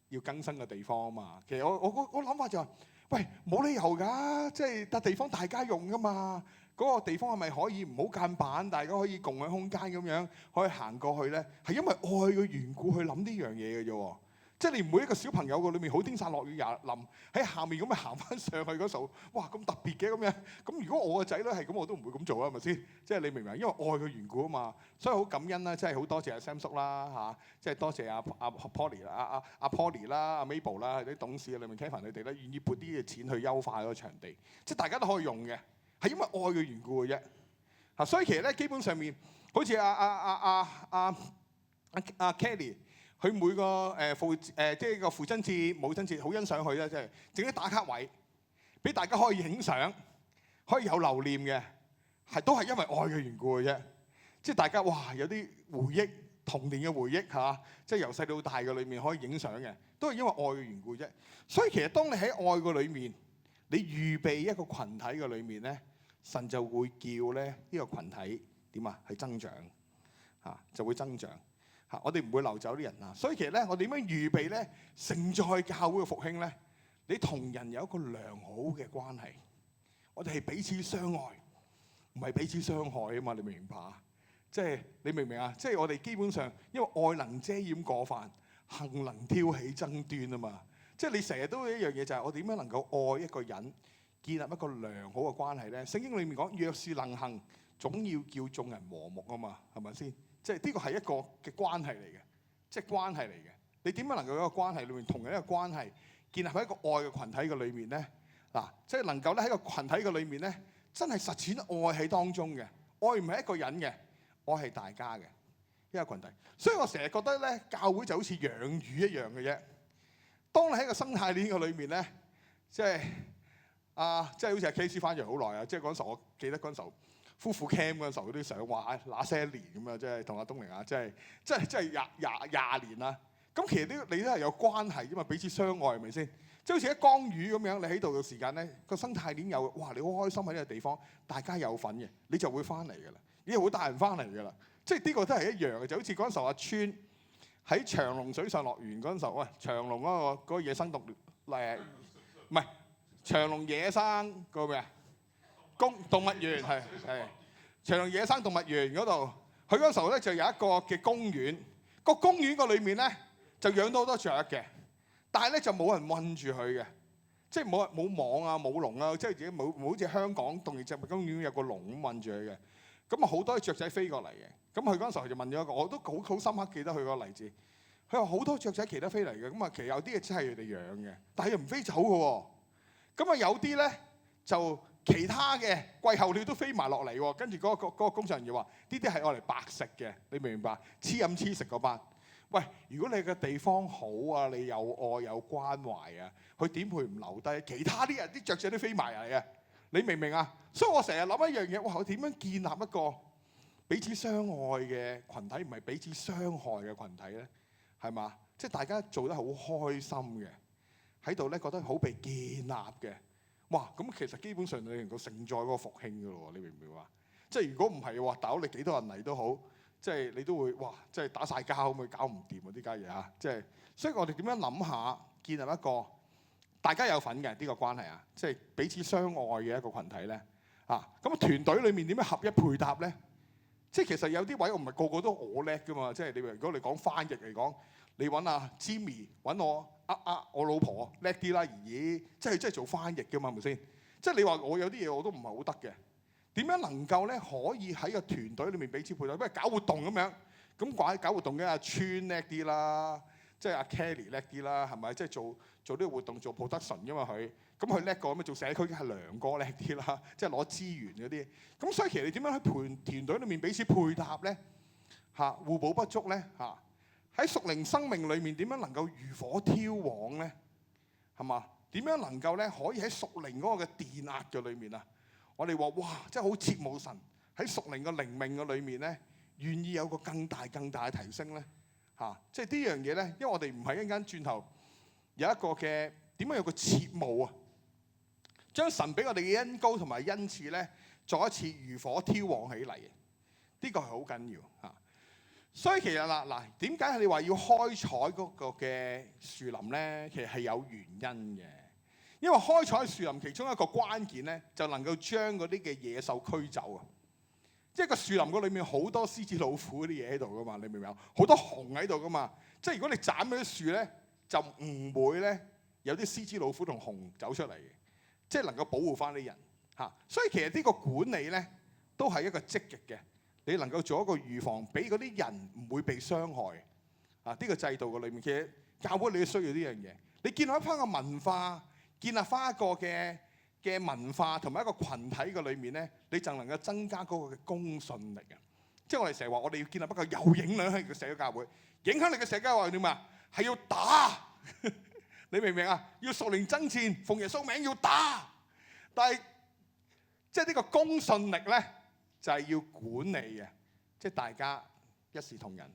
要更新嘅地方啊嘛。其實我諗法就係。喂，冇理由㗎，即係笪地方大家用㗎嘛。嗰個地方係咪可以唔好間板，大家可以共享空間咁樣可以行過去咧？係因為愛嘅緣故去諗呢樣嘢嘅啫喎。即係你唔會一個小朋友個裏面好天曬落雨也淋喺下面咁樣行翻上去嗰度，哇咁特別嘅咁樣。咁如果我個仔女係咁，我都唔會咁做啦，係咪先？即係你明唔明？因為愛嘅緣故啊嘛，所以好感恩啦，即係好多謝阿 Sam 叔啦即係多謝阿 Polly 啦、阿 Polly 啦、阿 Mabel 啦，啲董事裏面 Kevin 佢哋咧願意撥啲嘅錢去優化嗰個場地，即係大家都可以用嘅，係因為愛嘅緣故嘅啫。所以其實咧基本上面好似阿 Kelly。佢每個即係個父親節、母親節，好欣賞佢啦，即係整啲打卡位，俾大家可以影相，可以有留念嘅，都係因為愛嘅緣故嘅啫。即係大家哇，有啲回憶、童年嘅回憶即係由細到大嘅裏面可以影相嘅，都係因為愛嘅緣故啫。所以其實當你喺愛嘅裏面，你預備一個群體嘅裏面咧，神就會叫咧呢個群體點啊？係增長就會增長。我哋唔會流走啲人啊，所以其實咧，我哋點樣預備咧，承載教會嘅復興咧？你同人有一個良好嘅關係，我哋係彼此相愛，唔係彼此傷害啊嘛！你明唔明白啊？即係你明唔明啊？即係我哋基本上，因為愛能遮掩過犯，恨能挑起爭端啊嘛！即係你成日都有一樣嘢，就係我點樣能夠愛一個人，建立一個良好嘅關係咧？聖經裏面講，若是能行，總要叫眾人和睦啊嘛，係咪先？即係呢個係一個嘅關係嚟嘅，即係關係嚟嘅。你點樣能夠喺一個關係裏面同一個關係建立喺一個愛嘅群體嘅裏面咧？嗱，即係能夠咧喺個群體嘅裏面咧，真係實踐愛喺當中嘅。愛唔係一個人嘅，愛係大家嘅一個群體。所以我成日覺得咧，教會就好似養魚一樣嘅啫。當你喺個生態鏈嘅裏面咧，即係好似阿 KC 翻咗好耐啊！即係嗰陣時，我記得嗰陣時候夫婦 camp 嗰陣時候嗰啲相話那些年咁啊，即係同阿東明啊，即係廿年啦。咁其實你都係有關係啫嘛，彼此相愛係咪先？即係好似一缸魚咁樣，你喺度嘅時間咧，個生態鏈有哇，你好開心喺呢個地方，大家有份嘅，你就會翻嚟㗎啦，你又會帶人翻嚟㗎啦。即係呢個都係一樣嘅，就好似嗰陣時候阿川喺長隆水上樂園嗰陣時候，喂，長隆嗰個野生動物唔係長隆野生個咩啊？動物園係長隆野生動物園嗰度，佢嗰陣時候咧就有一個嘅公園，個公園個裏面咧就養到好多雀嘅，但係咧就冇人韞住佢嘅，即係冇網啊冇籠啊，即係自己冇好似香港動物植物公園有個籠咁韞住佢嘅，咁啊好多雀仔飛過嚟嘅。咁佢嗰陣時候就問咗一個，我都好深刻記得佢個例子。佢話好多雀仔其他飛嚟嘅，咁啊其實有啲嘢真係佢哋養嘅，但係又唔飛走嘅喎。咁啊有啲咧就其他嘅季候鳥都飛埋落嚟喎。跟住嗰個工作人員話：呢啲係愛嚟白食嘅，你明唔明白？黐飲黐食嗰班。喂，如果你嘅地方好啊，你有愛有關懷啊，佢點會唔留低？其他啲人啲雀仔都飛埋嚟嘅，你明唔明啊？所以我成日諗一樣嘢，哇！我點樣建立一個彼此相愛嘅群體，唔係彼此傷害嘅群體咧？係嘛？即係大家做得好開心嘅，喺度咧覺得好被建立嘅。哇！咁其實基本上你能夠承載嗰個復興㗎咯喎，你明唔明啊？即係如果唔係話，大佬你幾多人嚟都好，即係你都會哇！即係打晒交咁，咪搞唔掂啊！呢家嘢嚇，即係所以我哋點樣諗下建立一個大家有份嘅呢個關係啊？即係彼此相愛嘅一個群體咧啊！咁團隊裡面點樣合一配搭咧？即係其實有啲位我唔係個個都我叻㗎嘛，即係你如果你講翻譯嚟講，你揾阿 Jimmy 揾我老婆叻啲啦，咦？即係做翻譯㗎嘛，係咪先？即係你話我有啲嘢我都唔係好得嘅，點樣能夠咧可以喺個團隊裏面彼此配搭？不如搞活動咁樣，咁搞活動嘅阿川叻啲啦，即係阿 Kelly 叻啲啦，係咪？即係做呢個活動做 production 㗎嘛佢。咁佢叻過咁做社區嘅係梁哥叻啲啦，即係攞資源嗰啲。咁所以其實你點樣喺團隊裏面彼此配搭咧？互補不足咧？喺屬靈生命裏面點樣能夠如火挑旺咧？係嘛？點樣能夠咧可以喺屬靈嗰個嘅電壓嘅裏面啊？我哋話哇，真係好切慕神喺屬靈嘅靈命嘅裏面咧，願意有個更大嘅提升咧？即係呢樣嘢咧，因為我哋唔係一間轉頭有一個嘅點樣有個切慕啊？將神俾我哋嘅恩膏同埋恩賜咧，再一次如火挑旺起嚟嘅，呢個係好緊要嚇。所以其實嗱，點解你話要開採嗰個嘅樹林咧？其實係有原因嘅，因為開採樹林其中一個關鍵咧，就能夠將嗰啲嘅野獸驅走啊！即係個樹林嗰裏面好多獅子老虎嗰啲嘢喺度噶嘛，你明唔明啊？好多熊喺度噶嘛，即係如果你斬咗啲樹咧，就唔會咧有啲獅子老虎同熊走出嚟嘅。即係能夠保護翻啲人嚇，所以其實呢個管理咧都係一個積極嘅，你能夠做一個預防，俾嗰啲人唔會被傷害啊！呢個制度嘅裏面，其實教會你都需要呢樣嘢，你建立翻個文化，建立翻一個嘅文化同埋一個群體嘅裏面咧，你就能夠增加嗰個嘅公信力啊！即係我哋成日話，我哋要建立一個有影響力嘅社區教會，影響力嘅社區教會係點啊？係要打。你明唔明啊？要屬靈爭戰，奉耶穌名要打，但係即係呢個公信力咧，就係要管理嘅，即係大家一視同仁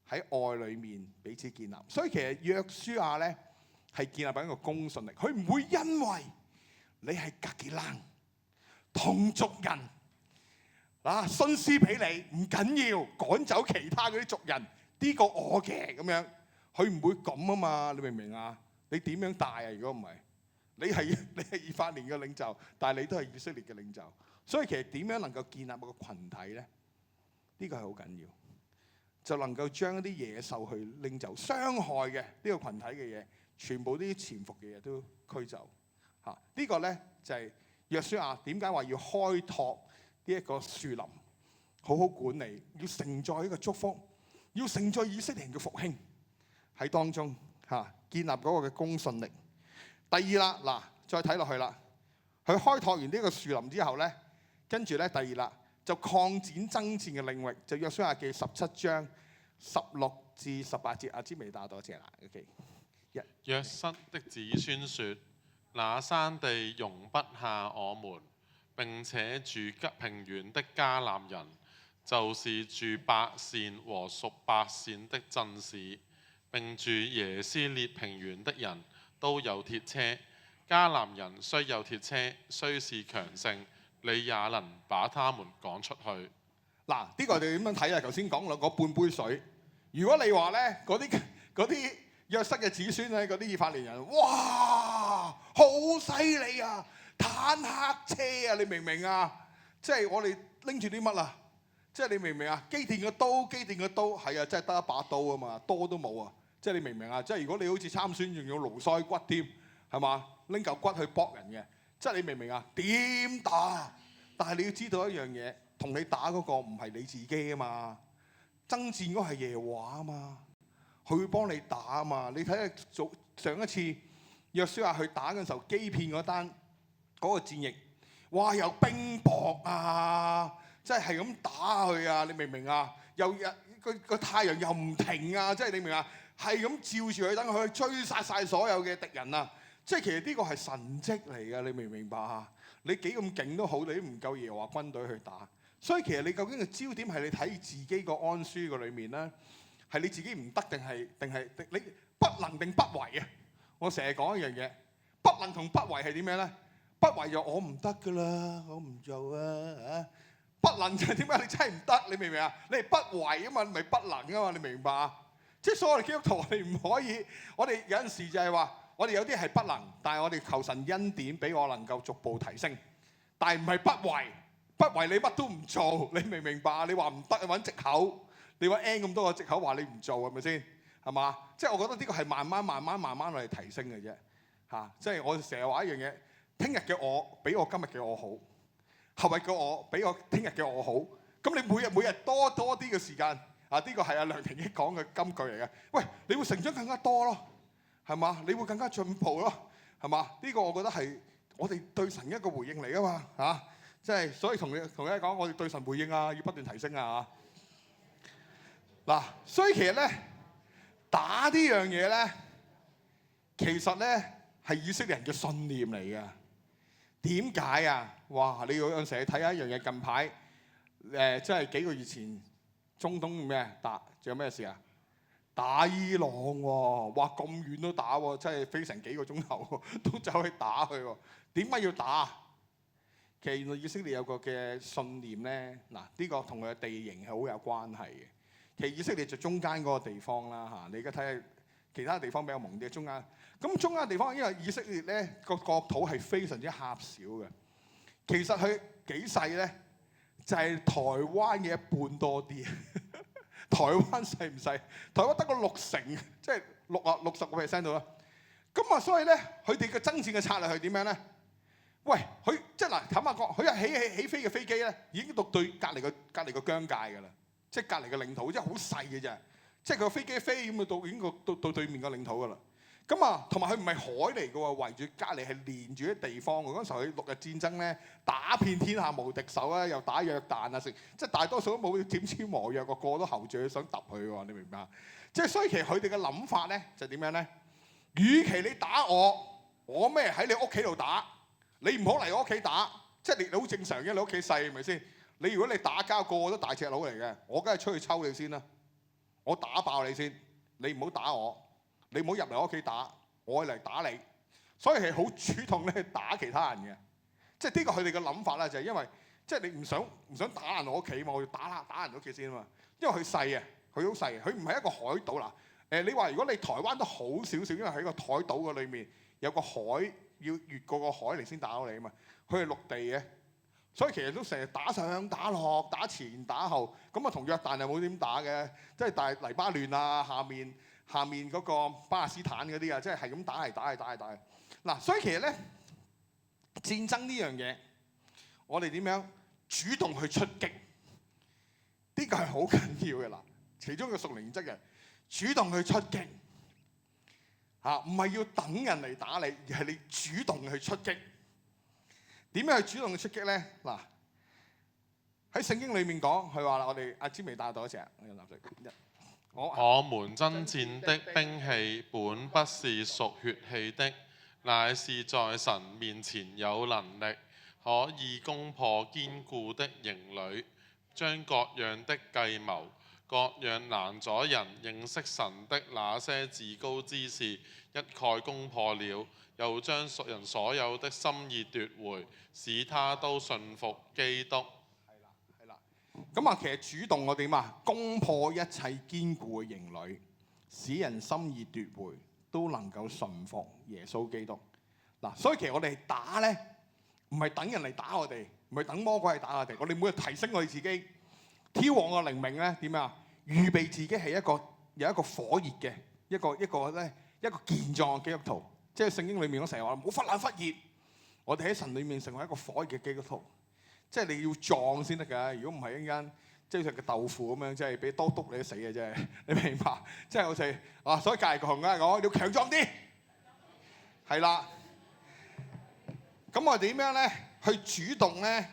喺愛裏面彼此建立。所以其實約書亞咧係建立緊一個公信力，佢唔會因為你係格吉蘭同族人徇私俾你唔緊要，趕走其他嗰啲族人，呢個我嘅咁樣，佢唔會咁啊嘛，你明唔明啊？你點樣帶啊？如果唔係，你係以法蓮嘅領袖，但係你都係以色列嘅領袖。所以其實點樣能夠建立一個群體咧？呢個係好緊要，就能夠將一啲野獸去拎走，傷害嘅呢個群體嘅嘢，全部啲潛伏嘅嘢都驅走。呢個咧就係約書亞點解話要開拓呢一個樹林，好好管理，要承載呢個祝福，要承載以色列人嘅復興喺當中建立嗰個嘅公信力。第二啦，嗱，再睇落去啦，佢開拓完呢個樹林之後咧，跟住咧第二啦，就擴展爭戰嘅領域，就約書亞記17章16至18節。阿芝未打多謝啦。OK， 約瑟的子孫說：那山地容不下我們，並且住平原的迦南人，就是住伯善和屬伯善的鎮市，並住耶斯列平原的人都有鐵車。迦南人雖有鐵車，雖是強盛，你也能把他們趕出去。嗱，呢個我哋點樣睇啊？頭先講啦，嗰半杯水。如果你話咧，嗰啲約瑟嘅子孫咧，嗰啲以法蓮人，哇，好犀利啊！坦克車啊，你明唔明啊？即係我哋拎住啲乜啊？即係你明唔明啊？機電嘅刀係啊，真係得一把刀啊嘛，多都冇啊！即係你明唔明啊？即係如果你好似參孫仲有驢腮骨添，係嘛？拎嚿骨去搏人嘅，即係你明唔明啊？點打？但係你要知道一樣嘢，同你打嗰個唔係你自己啊嘛，爭戰嗰個係耶和華啊嘛，佢會幫你打啊嘛。你睇下上一次約書亞去打嘅時候，基遍嗰單嗰個戰役，哇！有冰雹啊，即係咁打佢啊！你明唔明啊？又個太陽又唔停啊！即係你明啊？係咁照住佢，等佢追殺晒所有嘅敵人啊！即係其實呢個係神蹟嚟㗎，你明唔明白啊？你幾咁勁都好，你都唔夠耶和華軍隊去打。所以其實你究竟嘅焦點係你睇自己個安舒個裏面咧，係你自己唔得定係你不能定不為啊？我成日講一樣嘢，不能同不為係點樣咧？不為就我唔得㗎啦，我唔做啊！不能就係點解你真係唔得？你明唔明啊？你係不為啊嘛，唔係不能啊嘛，你明白啊？即係所以我哋基督徒，我哋唔可以，我哋有陣時就係話，我哋有啲係不能，但係我哋求神恩典俾我能夠逐步提升，但係唔係不為。不為你乜都唔做，你明唔明白啊？你話唔得，揾藉口，你揾 N 咁多個藉口話你唔做，係咪先？係嘛？即係我覺得呢個係慢慢嚟提升嘅啫。即係我成日話一樣嘢，聽日嘅我比我今日嘅我好，後日嘅我比我聽日嘅我好。咁你每日多啲嘅時間，呢個係阿梁庭益講嘅金句嚟嘅。喂，你會成長更加多咯，係嘛？你會更加進步咯，係嘛？呢個我覺得係我哋對神一個回應嚟㗎嘛，即係所以同你講，我哋對神回應啊，要不斷提升啊！嗱，所以其實咧打呢樣嘢咧，其實咧係以色列人嘅信念嚟嘅。點解啊？哇！你有成日睇下一樣嘢，近排即係幾個月前中東咩打，仲有咩事啊？打伊朗喎，哇咁遠都打喎，真係飛成幾個鐘頭都走去打佢喎。點解要打？其實原來以色列有個嘅信念咧，嗱，呢個同佢嘅地形係好有關係嘅。其實以色列就中間嗰個地方啦，你而家睇下其他地方比較蒙啲，中間。咁中間地方，因為以色列咧個國土係非常之狹小嘅。其實佢幾細咧，就係台灣嘅一半多啲。台灣細唔細？台灣得個60%，即係60%度啦。咁啊，所以咧，佢哋嘅爭戰嘅策略係點樣咧？喂，佢即係嗱，坦白講，佢一起飛嘅飛機咧，已經到對隔離個疆界㗎啦，即係隔離嘅領土，即係好細嘅啫。即係佢個飛機飛咁啊，已經到對面個領土㗎啦。咁啊，同埋佢唔係海嚟㗎喎，圍住隔離係連住啲地方㗎。嗰陣時佢6日戰爭咧，打遍天下無敵手啊，又打約旦啊，即係大多數都冇點簽和約，個個都候住想揼佢喎，你明白？即係所以其實佢哋嘅諗法咧就點樣咧？與其你打我咩喺你屋企度打？你唔好嚟我屋企打，即係你好正常嘅，你屋企細係咪先？你如果你打交個個都大隻佬嚟嘅，我梗係出去抽你先啦，我打爆你先，你唔好打我，你唔好入嚟我屋企打，我嚟打你，所以係好主動咧打其他人嘅，即係呢個佢哋嘅諗法啦，就係因為即係你唔想打人我屋企嘛，我要打人屋企先啊嘛，因為佢細啊，佢好細，佢唔係一個海島嗱。你話如果你台灣都好少少，因為喺個海島嘅裏面有個海。要越過個海嚟先打到你啊嘛，佢係陸地嘅，所以其實都成日打上打落打前打後，咁啊同約旦又冇點打嘅，即係大黎巴嫩啊下面嗰個巴勒斯坦嗰啲啊，即係咁打嚟打去。嗱，所以其實咧戰爭呢樣嘢，我哋點樣主動去出擊？呢個係好緊要嘅啦。其中一個屬靈質嘅主動去出擊嚇，唔係要等人嚟打你，而係你主動去出擊。點樣去主動去出擊咧？嗱，喺聖經裏面講，佢話啦，我哋阿詹未帶到一隻，我們爭戰的兵器本不是屬血氣的，乃是在神面前有能力，可以攻破堅固的營壘，將各樣的計謀、各樣攔阻人認識神的那些自高之事一概攻破了，又將人所有的心意奪回，使他都信服基督。係啦。咁啊，其實主動我點啊？攻破一切堅固嘅營壘，使人心意奪回，都能夠順服耶穌基督。嗱，所以其實我哋打咧，唔係等人嚟打我哋，唔係等魔鬼嚟打我哋。我哋每日提升我哋自己，挑旺個靈命咧，點啊？預備自己係有一個火熱嘅一個健壯嘅基督徒。即係聖經裏面我成日話，唔好忽冷忽熱。我哋喺神裏面成為一個火熱嘅基督徒。即係你要壯先得㗎，如果唔係一陣間即係好似個豆腐咁樣，即係俾多篤你都死嘅啫。你明白？即係好似啊，所以隔離個同家講，你要強壯啲，係啦。咁我哋點樣咧去主動咧？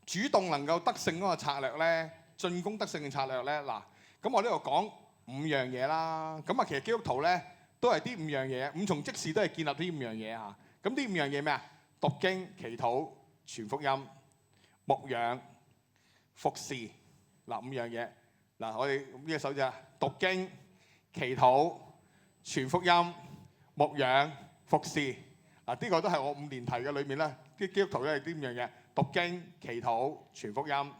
主動能夠得勝嗰個策略咧，進攻得勝嘅策略咧，嗱，咁我呢度講5樣嘢啦。咁啊，其實基督徒咧都係呢5樣嘢，五重職事都係建立呢5樣嘢嚇。咁呢5樣嘢咩啊？讀經、祈禱、傳福音、牧養、服侍。嗱，5樣嘢。嗱，我哋呢隻手就讀經、祈禱、傳福音、牧養、服侍。嗱，呢個都係我5年題嘅裏面咧，啲基督徒都係呢5樣嘢：讀經、祈禱、傳福音、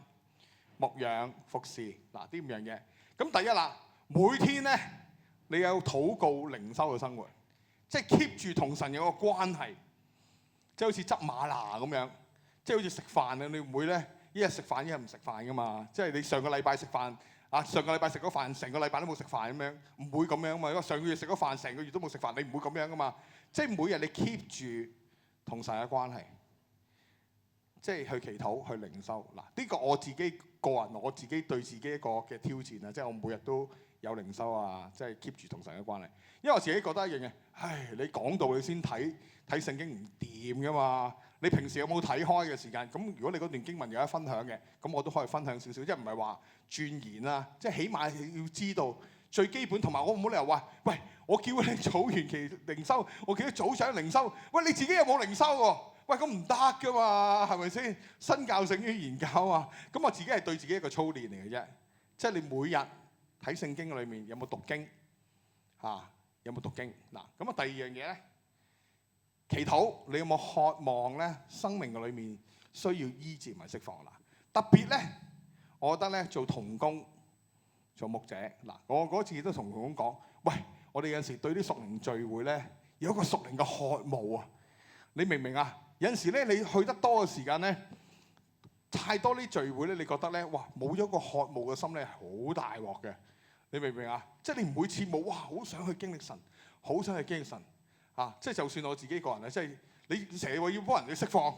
牧養、服侍。嗱，呢5樣嘢。咁第一啦，每天咧你有禱告靈修嘅生活，即係 keep 住同神有個關係，即係好似執馬拿咁樣，即係好似食飯啊！你唔會咧一日食飯一日唔食飯噶嘛？即係你上個禮拜食飯啊，上個禮拜食咗飯，成個禮拜都冇食飯咁樣，唔會咁樣嘛。因為上個月食咗飯，成個月都冇食飯，你唔會咁樣噶嘛。即係每日你 keep 住同神嘅關係，即係去祈禱、去靈修。嗱，呢個我自己個人，我自己對自己一個嘅挑戰啊！即係我每日都有靈修啊，即係 keep 住同神嘅關係。因為我自己覺得一樣嘢，你講道你先睇聖經唔掂噶嘛。你平時有冇睇開嘅時間？咁如果你嗰段經文有得分享嘅，咁我都可以分享少少，即係唔係話鑽研啦，即係起碼要知道最基本。同埋我唔好理由話，喂，我叫你早完期靈修，我叫你早上靈修，喂，你自己有冇靈修喎？喂，咁唔得噶嘛，係咪先？身教勝於言教啊！咁我自己係對自己一個操練嚟嘅啫，即係你每日睇聖經裏面有冇讀經嚇？有冇讀經？嗱，咁啊第二樣嘢咧，祈禱，你有冇渴望咧？生命嘅裏面需要醫治同埋釋放啦。特別咧，我覺得咧做同工、做牧者嗱，我嗰次都同同工講，喂，我哋有陣時對啲屬靈聚會咧有一個屬靈嘅渴慕啊！你明唔明啊？有陣時咧，你去得多嘅時間咧，太多啲聚會咧，你覺得咧，哇，冇咗個渴慕嘅心咧，好大鑊嘅。你明唔明啊？即係你每次冇，哇，好想去經歷神，好想去經歷神啊！即係就算我自己個人咧，即係你成日話要幫人哋釋放，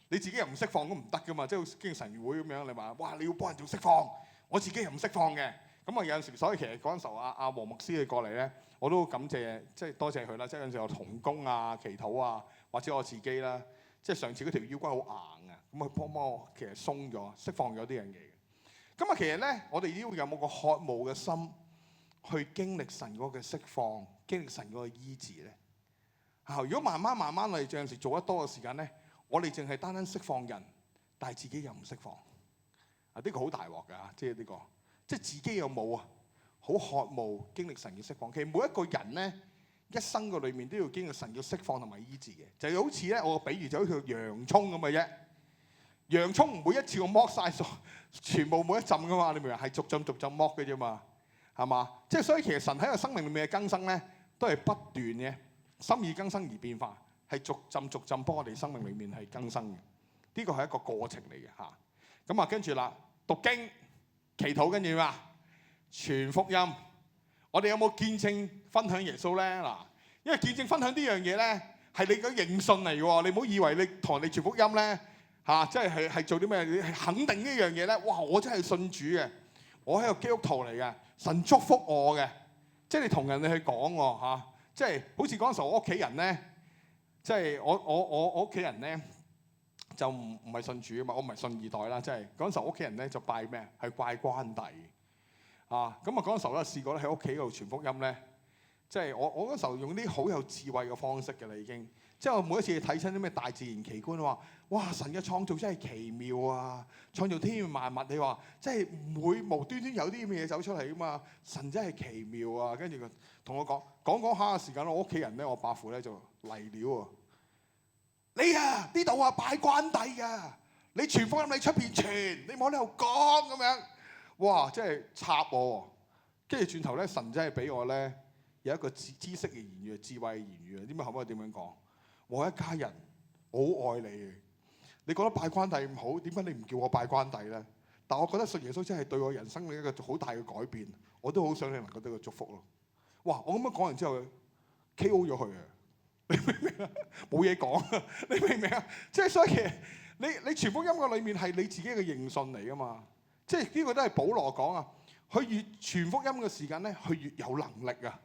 你自己又唔釋放都唔得噶嘛。即係好似經歷神會咁樣，你話哇，你要幫人做釋放，我自己又唔釋放嘅。咁啊有陣時，所以其實嗰陣時候阿黃牧師佢過嚟咧，我都感謝，即係多謝佢啦。即係有陣時我同工啊、祈禱啊，或者我自己啦，即係上次嗰條腰骨好硬啊，咁佢幫我其實鬆咗、釋放咗呢樣嘢嘅。咁啊，其實咧，我哋要有冇個渴慕嘅心去經歷神嗰個釋放，經歷神嗰個醫治咧？如果慢慢我哋有陣時做得多嘅時間咧，我哋淨係單釋放人，但係自己又唔釋放啊！呢個好大鑊㗎，即係呢個，即係自己有冇啊？好渴慕經歷神嘅釋放。其實每一個人咧，一生嘅裏面都要經歷神嘅釋放同埋醫治嘅，就好似咧，我個比喻就好似洋葱咁嘅啫。洋葱唔會一次我剝晒全部每一浸噶嘛，你明唔明？係逐浸剝嘅啫嘛，係嘛？即係所以其實神喺個生命裏面嘅更新咧，都係不斷嘅，心意更新而變化，係逐浸幫我哋生命裏面係更新嘅。呢個係一個過程嚟嘅嚇。咁啊，跟住啦，讀經、祈禱，跟住咩啊？傳福音。我哋有冇見證分享耶穌咧？嗱，因為見證分享呢樣嘢咧，係你嘅認信嚟喎。你唔好以為你同人哋傳福音咧即係做啲咩？你係肯定呢樣嘢咧。哇！我真係信主嘅，我係個基督徒嚟嘅，神祝福我嘅。即係你同人哋去講喎即係好似嗰陣時候我屋企人咧，即係我屋企人咧就唔係信主啊嘛，我唔係信二代啦。即係嗰陣時候屋企人咧就拜咩？係拜關帝咁啊嗰陣時候咧試過咧喺屋企度傳福音咧，即係我嗰陣時候用啲好有智慧嘅方式嘅啦已經。即係我每一次睇親啲咩大自然奇觀，話哇神嘅創造真係奇妙啊！創造天地萬物，你話即係唔會無端端有啲咁嘅嘢走出嚟啊嘛！神真係奇妙啊！跟住佢同我講下嘅時間，我屋企人咧，我伯父咧就嚟了喎。你呢度拜關帝㗎，你傳福音你出邊傳，你唔好喺度講咁樣。哇！真係插我喎。跟住轉頭咧，神真係俾我咧有一個知識嘅言語、智慧嘅言語啊！知唔知後尾點樣講？我一家人，我好愛你嘅。你覺得拜關帝唔好，點解你唔叫我拜關帝咧？但我覺得信耶穌真係對我人生嘅一個好大嘅改變，我都好想你能夠得個祝福咯。哇！我咁樣講完之後 ，K.O. 咗佢啊！你明唔明啊？冇嘢講，你明唔明啊？即係所以其實你傳福音嘅裏面係你自己嘅認信嚟噶嘛。即係呢個都係保羅講啊。佢越傳福音嘅時間咧，佢越有能力啊。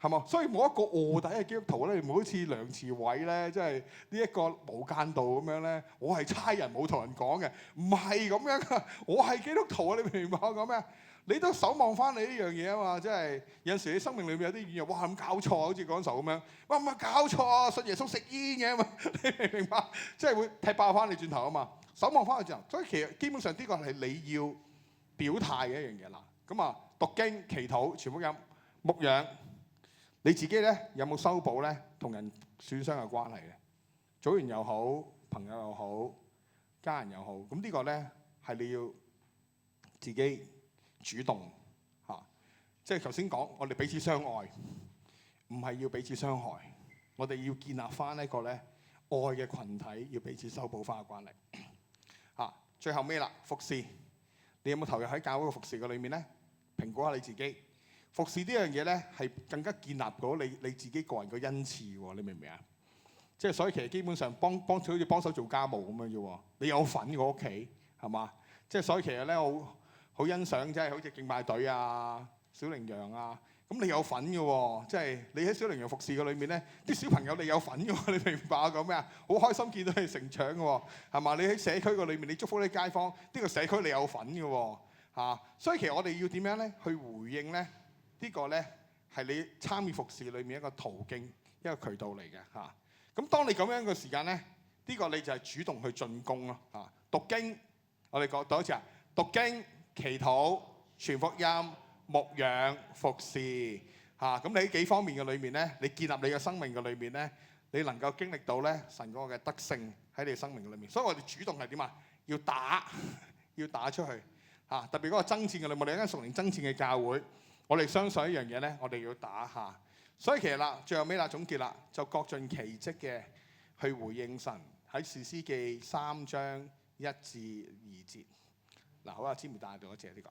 係嘛？所以冇一個臥底嘅基督徒咧，唔好似梁慈偉咧，即係呢一個無間道咁樣咧。我係差人，冇同人講嘅，唔係咁樣噶。我係基督徒啊！你明唔明我講咩？你都守望翻你呢樣嘢啊嘛！即係有陣時你生命裏面有啲軟弱，哇咁搞錯啊！好似嗰陣時咁樣，哇唔係搞錯啊！信耶穌食煙嘅嘛，你明唔明白？即係會踢爆翻你轉頭啊嘛！守望翻去轉頭，所以其實基本上呢個係你要表態嘅一樣嘢啦。咁啊，讀經、祈禱、傳福音、牧養。你自己咧有冇修補咧同人損傷嘅關係咧？組員又好，朋友又好，家人又好，咁呢個咧係你要自己主動即係頭先講，我哋彼此相愛，唔係要彼此傷害，我哋要建立翻一個咧愛嘅群體，要彼此修補翻個關係最後尾啦，服侍，你有冇投入喺教會嘅服侍嘅裏面咧？評估下你自己。服侍呢樣嘢咧，係更加建立到你自己個人嘅恩賜喎，你明唔明啊？即係所以其實基本上好似幫手做家務咁樣啫喎，你有份個屋企係嘛？即係所以其實咧，我好欣賞即係好似敬拜隊啊、小羚羊啊，咁你有份嘅喎，即係你喺小羚羊服侍嘅裏面咧，啲小朋友你有份嘅喎，你明白我講咩啊？好開心見到你成長嘅喎，係嘛？你喺社區個裏面，你祝福啲街坊，呢個社區你有份嘅喎，所以其實我哋要點樣咧去回應咧？呢個咧係你參與服侍裏面一個途徑、一個渠道嚟嘅咁當你咁樣嘅時間咧，呢個你就係主動去進攻咯讀經，我哋講多一次讀經、祈禱、傳福音、牧養、服侍咁你喺幾方面嘅裏面咧，你建立你嘅生命嘅裏面咧，你能夠經歷到咧神嗰個嘅德性喺你生命嘅裏面。所以我哋主動係點啊？要打出去特別嗰個爭戰嘅裏面，我哋一間屬靈爭戰嘅教會。我哋相信一樣嘢咧，我哋要打下。所以其實啦，最後尾啦，總結啦，就各盡其職嘅去回應神喺士師記3章1至2節。嗱，好啊，詹梅帶到一隻呢個。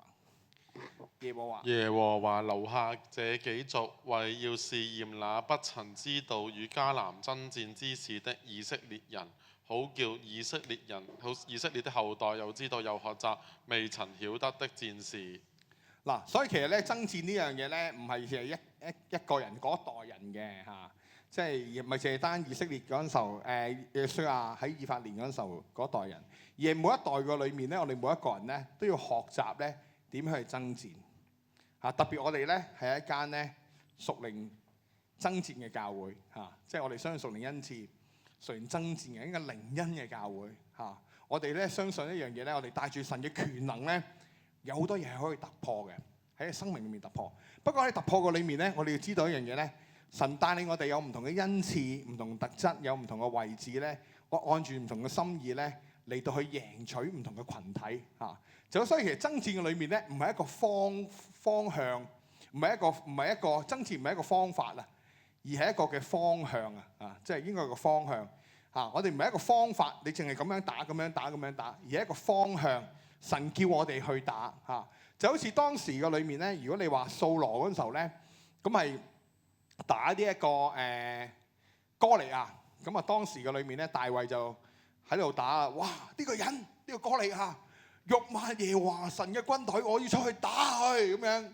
耶和華留下這幾族，為要試驗那不曾知道與迦南爭戰之事的以色列人，好叫以色列的後代又知道又學習未曾曉得的戰事。嗱，所以其實咧爭戰呢樣嘢咧，唔係淨係一個人嗰一代人嘅即係唔係淨係單以色列嗰陣時候，約書亞喺以法蓮嗰陣時候嗰一代人，而係每一代個裏面咧，我哋每一個人咧都要學習咧點去爭戰特別我哋咧係一間咧屬靈爭戰嘅教會即係我哋相信屬靈恩賜、屬靈爭戰嘅一個靈恩嘅教會我哋咧相信一樣嘢咧，我哋帶住神嘅權能咧。有好多嘢係可以突破嘅，喺生命裏面突破。不過喺突破個裏面咧，我哋要知道一樣嘢咧，神帶領我哋有唔同嘅恩賜、唔同特質，有唔同嘅位置咧，我按住唔同嘅心意咧嚟到去贏取唔同嘅群體就所以其實爭戰嘅裏面咧，唔係一個方向，唔係一個爭戰，唔係一個方法而係一個嘅方向即係應該係個方向我哋唔係一個方法，你淨係咁樣打、咁樣打、咁樣打，而係一個方向。神叫我哋去打就好似當時嘅裏面咧，如果你話掃羅嗰陣時候咧，咁係打呢一個哥利亞。咁啊，當時嘅裏面咧，大衛就喺度打啊！哇！呢個人，呢個哥利亞辱罵耶和華神嘅軍隊，我要出去打佢咁樣，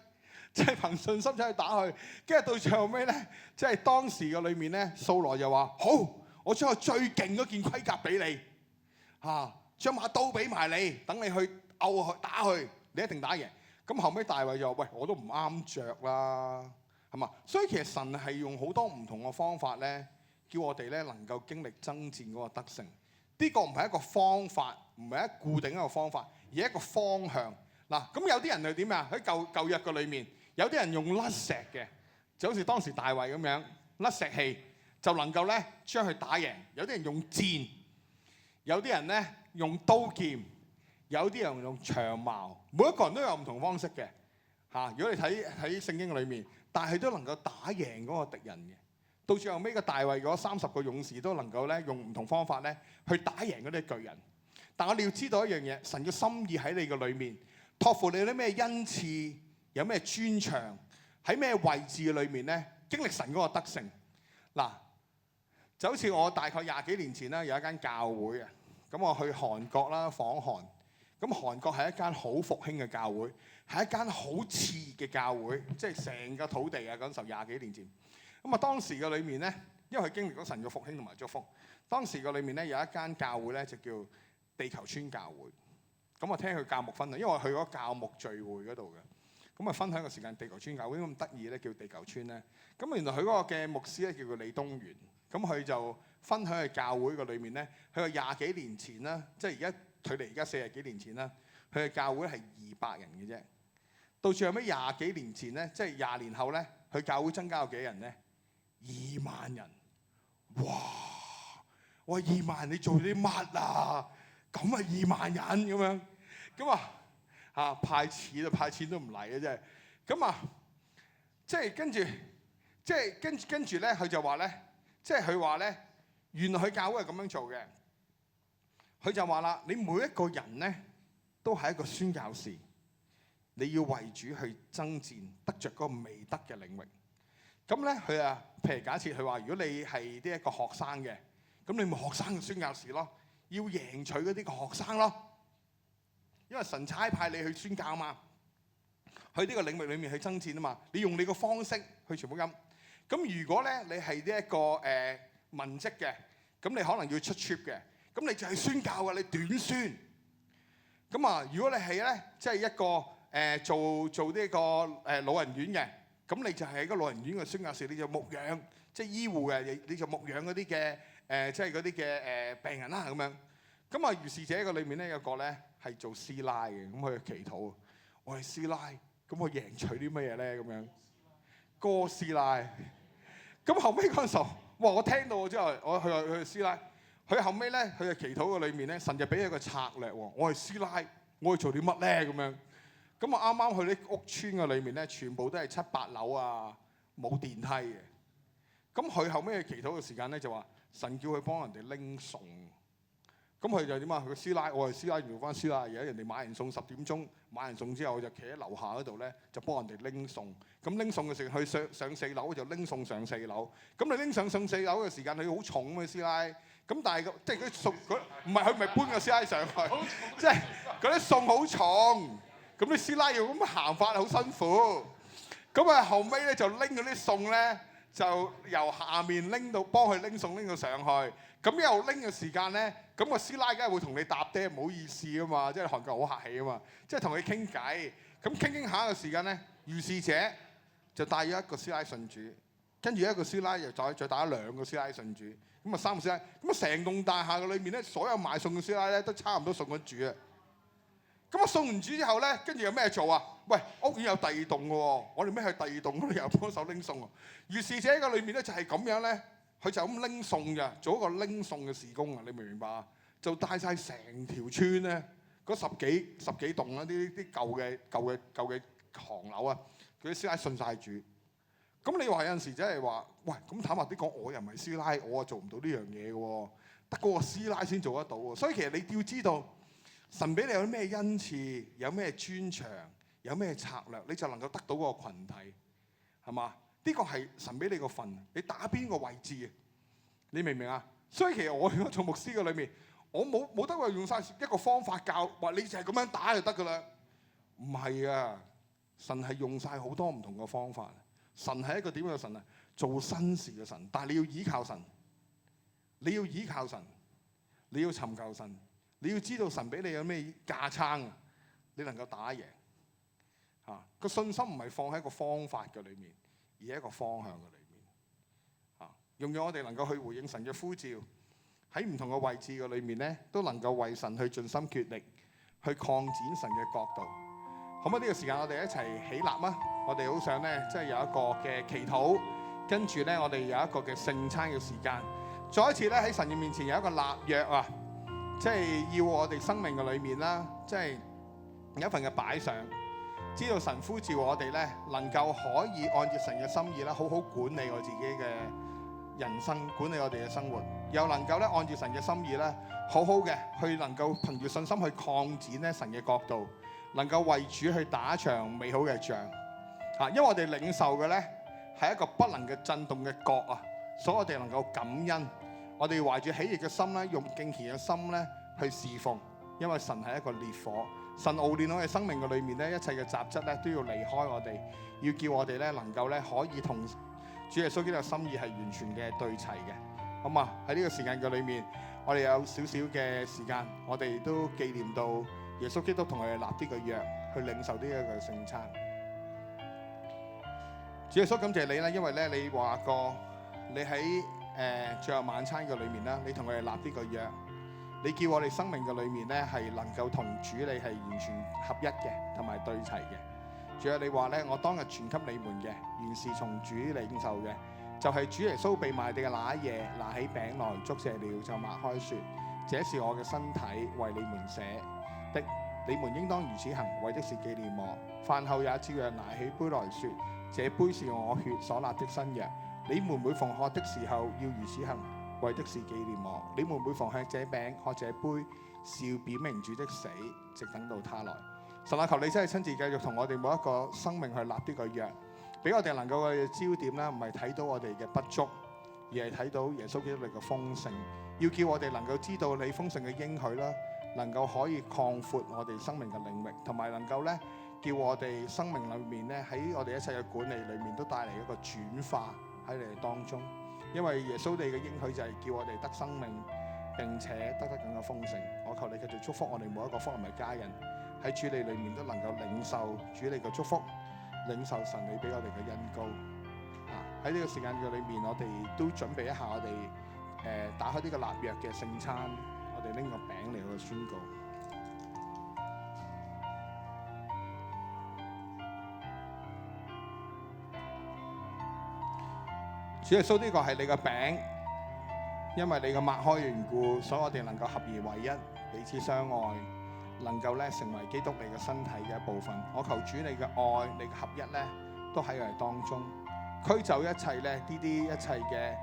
即係憑信心出去打佢。跟住到最後尾咧，即係當時嘅裏面咧，掃羅就話：好，我將我最勁嗰件盔甲俾你，將把刀俾埋你，等你去毆佢打佢，你一定打贏。咁後尾大衛就話：喂，我都唔啱着啦，係嘛？所以其實神係用好多唔同嘅方法咧，叫我哋咧能夠經歷爭戰嗰個得勝。呢個唔係一個方法，唔係一固定一個方法，而係一個方向。嗱，咁有啲人係點啊？喺舊約嘅裏面，有啲人用甩石嘅，就好似當時大衛咁樣甩石器，就能夠咧將佢打贏。有啲人用箭，有啲人咧用刀劍，有啲人用長矛。每一個人都有唔同方式嘅嚇。如果你睇聖經裏面，但係都能夠打贏嗰個敵人嘅。到最後尾個大衛嗰30個勇士都能夠咧用唔同方法咧去打贏嗰啲巨人。但我哋要知道一樣嘢，神嘅心意喺你嘅裏面，託付你有啲咩恩賜，有咩專長，喺咩位置嘅裏面咧，經歷神嗰個得勝。嗱，就好似我大概20幾年前啦，有一間教會啊，咁我去韓國啦訪韓，咁韓國係一間好復興嘅教會，係一間好熾熱嘅教會，即係成個土地啊，嗰陣時候20幾年前。咁啊，當時嘅裏面咧，因為佢經歷咗神嘅復興同埋祝福，當時嘅裏面咧有一間教會咧就叫地球村教會。咁我聽佢教牧分享，因為我去咗教牧聚會嗰度嘅，咁啊分享個時間地球村教會咁得意咧，叫地球村咧。咁原來佢嗰個嘅牧師咧叫做李東元，咁佢就分享喺教會嘅裏面咧，佢話20幾年前啦，即係而家距離而家40幾年前啦，佢嘅教會係200人嘅啫。到最後尾20幾年前咧，即係20年後咧，佢教會增加咗幾多人咧？2萬人，哇！我話2萬人你做啲乜啊？咁啊2萬人咁樣，咁啊派錢啊派錢都唔嚟嘅真係，咁啊即係跟住咧，佢就話咧，即係佢話咧，原來佢教會係咁樣做嘅。佢就話啦，你每一個人咧都係一個宣教士，你要為主去爭戰，得着嗰個未得嘅領域。咁咧，佢啊，譬如假設佢話，如果你係呢一個學生嘅，咁你咪學生嘅宣教士咯，要贏取嗰啲個學生咯，因為神差派你去宣教嘛，去呢個領域裏面去爭戰啊嘛，你用你個方式去傳福音。咁如果咧你係呢一個文職嘅，咁你可能要出 trip 嘅，咁你就係宣教嘅，你短宣。咁啊，如果你係咧，即係一個做呢個老人院嘅。咁你就係喺個老人院嘅宣教士，你就牧養，即係醫護嘅，你就牧養嗰啲嘅即係嗰啲嘅病人啦咁樣。咁啊，如是者個裏面咧有個咧係做師奶嘅，咁佢祈禱，我係師奶，咁我贏取啲乜嘢咧咁樣？哥師奶。咁後尾嗰陣時候，哇！我聽到之後，我佢話佢係師奶，佢後尾咧佢嘅祈禱個裏面咧，神就俾佢個策略喎，我係師奶，我要做啲乜咧咁樣？咁我啱啱去啲屋村嘅裏面咧，全部都係7、8樓啊，冇電梯嘅。咁佢後尾去祈禱嘅時間咧，就話神叫佢幫人哋拎餸。咁佢就點啊？佢個師奶，我係師奶，做翻師奶。而家人哋買完餸10點鐘買完餸之後，我就企喺樓下嗰度咧，就幫人哋拎餸。咁拎餸嘅時候，佢上4樓就拎餸上4樓。咁你拎上4樓嘅時間，佢好重嘅師奶。咁但係即係嗰啲餸，唔係佢唔係搬個師奶上去，即係嗰啲餸好重。咁啲師奶要咁行法好辛苦，咁啊後尾咧就拎嗰啲餸咧，就由下面拎到幫佢拎餸拎到上去。咁一路拎嘅時間咧，咁個師奶梗係會同你搭爹，唔好意思啊嘛，即係韓國好客氣啊嘛，即係同佢傾偈。咁傾下嘅時間咧，如是者就帶咗一個師奶信主，跟住一個師奶又再帶咗2個師奶信主，咁啊3個師奶，咁啊成棟大廈嘅裏面咧，所有買餸嘅師奶咧都差唔多送咗主啊！咁我送完主之後咧，跟住有咩做啊？喂，屋苑有第2棟嘅喎，我哋咩去第2棟嗰度又幫手拎餸喎。於是者個裏面咧就係咁樣咧，佢就咁拎餸嘅，做一個拎餸嘅事工啊！你明唔明白啊？就帶晒成條村咧，嗰十幾棟啦，啲舊嘅唐樓啊，佢啲師奶信晒主。咁你話有陣時真係話，喂，咁坦白啲講，我又唔係師奶，我啊做唔到呢樣嘢嘅喎，得嗰個師奶先做得到喎。所以其實你要知道。神俾你有咩恩賜，有咩專長，有咩策略，你就能夠得到嗰個羣體，係嘛？呢個係神俾你個份，你打邊個位置你明唔明啊？所以其實我做牧師嘅裏面，我冇得話用晒一個方法教，話你就係咁樣打就得㗎啦。唔係啊，神係用晒好多唔同嘅方法。神係一個點樣嘅神啊？做新事嘅神，但係你要倚靠神，你要倚靠神，你要尋求神，你要知道神俾你有咩架撐啊，你能夠打贏。個信心唔係放喺一個方法嘅裏面，而係一個方向嘅裏面。用咗我哋能夠去回應神嘅呼召，喺唔同嘅位置嘅裏面咧，都能夠為神去盡心竭力，去擴展神嘅國度。好唔好？呢個時間我哋一齊起立啊！我哋好想咧，即係有一個嘅祈禱，跟住咧我哋有一個嘅聖餐嘅時間，再一次咧喺神嘅面前有一個立約啊！即係要我哋生命嘅裏面啦，即係有一份嘅擺上。知道神呼召我哋咧，能夠可以按照神嘅心意啦，好好管理我自己嘅人生，管理我哋嘅生活，又能夠咧按照神嘅心意咧，好好嘅去能夠憑住信心去擴展咧神嘅國度，能夠為主去打一場美好嘅仗。因為我哋領受嘅咧係一個不能嘅震動嘅國啊，所以我哋能夠感恩，我哋懷住喜悅嘅心咧，用敬虔嘅心咧去侍奉，因為神係一個烈火。神熬煉我哋生命嘅裏面咧，一切嘅雜質咧都要離開我哋，要叫我哋咧能夠咧可以同主耶穌基督嘅心意係完全嘅對齊嘅。咁啊喺呢個時間嘅裏面，我哋有少少嘅時間，我哋都紀念到耶穌基督同我哋立啲嘅約，去領受呢一個聖餐。主耶穌感謝你啦，因為咧你話過你喺最後晚餐嘅裏面啦，你同我哋立啲個約。你叫我哋生命嘅裏面咧，係能夠同主你係完全合一嘅，同埋對齊嘅。主啊，你話咧，我當日傳給你們嘅，原是從主領受嘅，就係主耶穌被賣地嘅那一夜，拿起餅來，祝謝了，就擘開說：這是我嘅身體，為你們捨的，你們應當如此行，為的是紀念我。飯後也照樣拿起杯來說：這杯是我血所立的新約，你們每逢喝的時候要如此行，為的是紀念我。你們每逢吃這餅喝這杯，是要表明主的死，直等到他來。神啊，求你真係親自繼續同我哋每一個生命去立呢個約，俾我哋能夠嘅焦點咧，唔係睇到我哋嘅不足，而係睇到耶穌基督嘅豐盛。要叫我哋能夠知道你豐盛嘅應許啦，能夠可以擴闊我哋生命嘅領域，同埋能夠咧叫我哋生命裏面咧喺我哋一切嘅管理裏面都帶嚟一個轉化喺你哋當中。因為耶穌你嘅應許就係叫我哋得生命，並且得更加豐盛。我求你繼續祝福我哋每一個福音嘅家人，喺主你裏面都能夠領受主你嘅祝福，領受神你俾我哋嘅恩膏。喺呢個時間嘅裏面，我哋都準備一下我哋打開呢個立約嘅聖餐，我哋拎個餅嚟去宣告。主耶穌，呢個係你嘅餅，因為你嘅擘開緣故，所以我哋能夠合而為一，彼此相愛，能夠咧成為基督你嘅身體嘅一部分。我求主你嘅愛，你嘅合一咧，都喺我哋當中，驅走一切咧呢啲一切嘅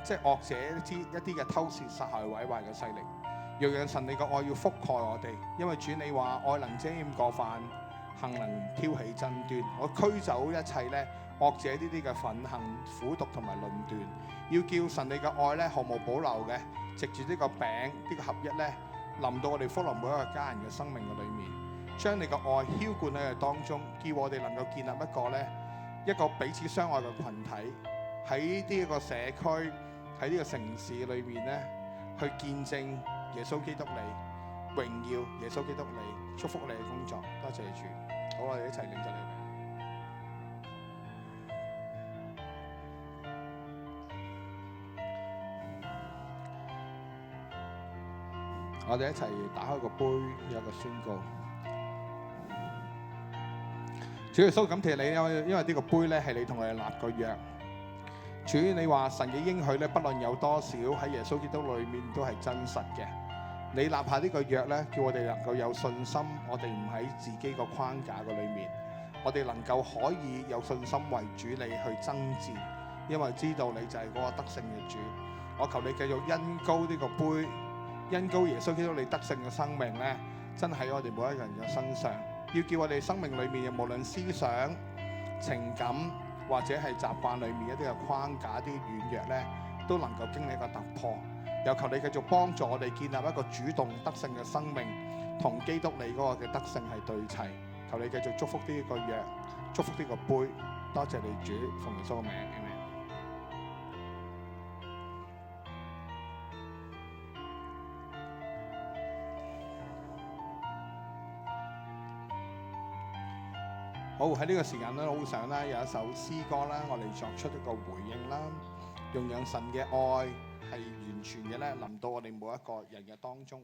即係惡者一啲嘅偷竊、殺害、毀壞嘅勢力。若讓神你嘅愛要覆蓋我哋，因為主你話愛能遮掩過犯，行能挑起爭端。我驅走一切咧惡者呢啲嘅憤恨、苦毒同埋論斷，要叫神你嘅愛咧毫無保留嘅，藉住呢個餅呢個合一咧，臨到我哋福臨每一個家人嘅生命嘅裏面，將你嘅愛澆灌喺我哋當中，叫我哋能夠建立一個彼此相愛嘅群體，喺呢一個社區，喺呢個城市裏面咧，去見證耶穌基督你，榮耀耶穌基督你，祝福你嘅工作。多謝主，好，我哋一齊領受你。我哋一齊打開個杯，有一個宣告。主耶穌感謝你，因為呢個杯咧係你同我哋立個約。主，你話神嘅應許咧，不論有多少喺耶穌基督裏面都係真實嘅。你立下呢個約咧，叫我哋能夠有信心，我哋唔喺自己個框架嘅裏面，我哋能夠可以有信心為主你去爭戰，因為知道你就係嗰個得勝嘅主。我求你繼續恩膏呢個杯。恩膏耶穌基督你得勝嘅生命咧，真喺我哋每一個人嘅身上，要叫我哋生命裏面無論思想、情感或者係習慣裏面一啲嘅框架、啲軟弱咧，都能夠經歷一個突破。又求你繼續幫助我哋建立一個主動得勝嘅生命，同基督你嗰個嘅得勝係對齊。求你繼續祝福呢個約，祝福呢個杯。多謝你主，奉耶穌嘅名，阿們。好，喺呢個時間咧，我好想咧有一首詩歌啦，我哋作出一個回應啦，用讓神嘅愛係完全嘅咧臨到我哋每一個人嘅當中。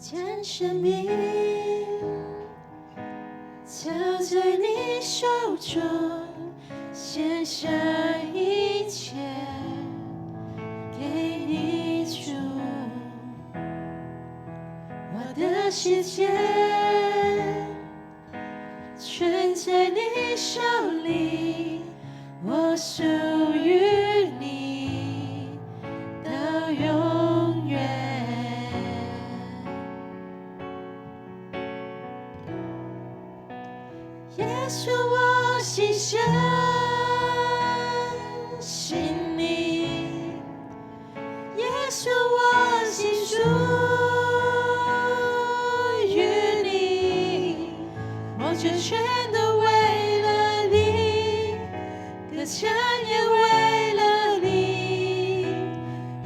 将生命交在你手中，献上一切给你主。我的世界全在你手里，我属于你到永远。耶稣，我心相信你；耶稣，我心属于你。我这全都为了你，歌唱也为了你。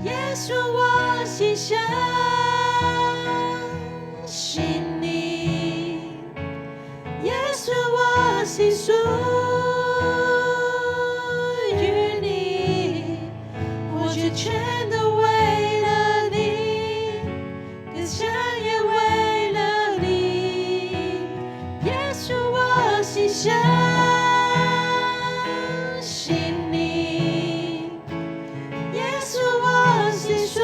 耶稣，我心相信你。耶稣，我心属于你，我这全都为了你，歌唱也为了你。耶稣，我心相信你，耶稣，我心属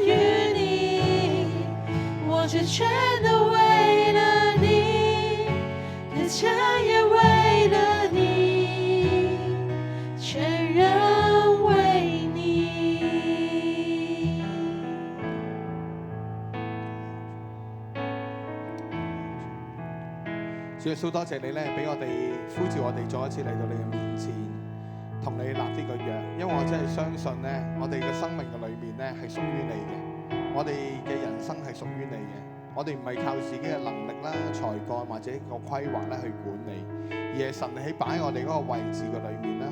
于你，我这全都为了你，歌唱也为了你，全然为你。主耶穌，多謝你咧，俾我哋呼召我哋再一次嚟到你嘅面前，同你立呢個約。因為我真係相信咧，我哋嘅生命嘅裏面咧係屬於你嘅，我哋嘅人生係屬於你嘅。我哋唔係靠自己嘅能力啦、才幹或者個規劃咧去管理，而係神喺擺我哋嗰個位置嘅裏面啦。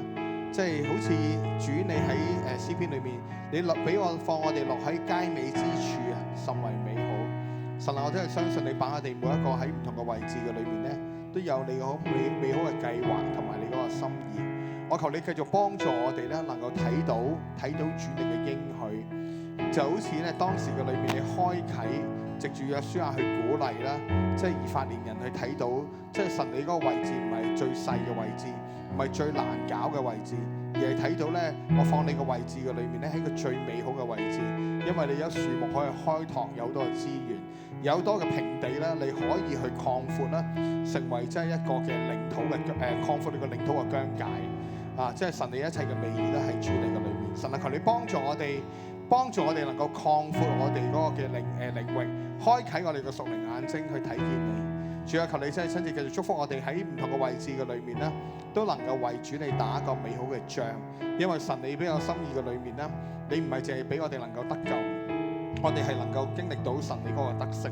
即係好似主你喺詩篇裏面，你落俾我放我哋落喺佳美之處啊，甚為美好。神啊，我真係相信你把我哋每一個喺唔同嘅位置嘅裏面咧，都有你個美好嘅計劃同埋你嗰個心意。我求你繼續幫助我哋咧，能夠睇到主你嘅應許，就好似咧當時嘅裏面你開啟，藉住約書亞去鼓勵啦，即係以法蓮人去睇到，即係神你嗰個位置唔係最細嘅位置，唔係最難搞嘅位置，而係睇到咧我放你個位置嘅裏面咧喺個最美好嘅位置，因為你有樹木可以開拓，有好多嘅資源。有多嘅平地咧，你可以去擴闊啦，成為即係一個嘅領土嘅擴闊你個領土嘅疆界啊！即係神你一切嘅美意都喺主你嘅裏面。神啊，求你幫助我哋能夠擴闊我哋嗰個嘅領域，開啟我哋嘅屬靈眼睛去睇見你。主啊，求你真係親自繼續祝福我哋喺唔同嘅位置嘅裏面咧，都能夠為主你打一個美好嘅仗。因為神你俾我心意嘅裏面咧，你唔係淨係俾我哋能夠得救。我哋係能夠經歷到神你嗰個得勝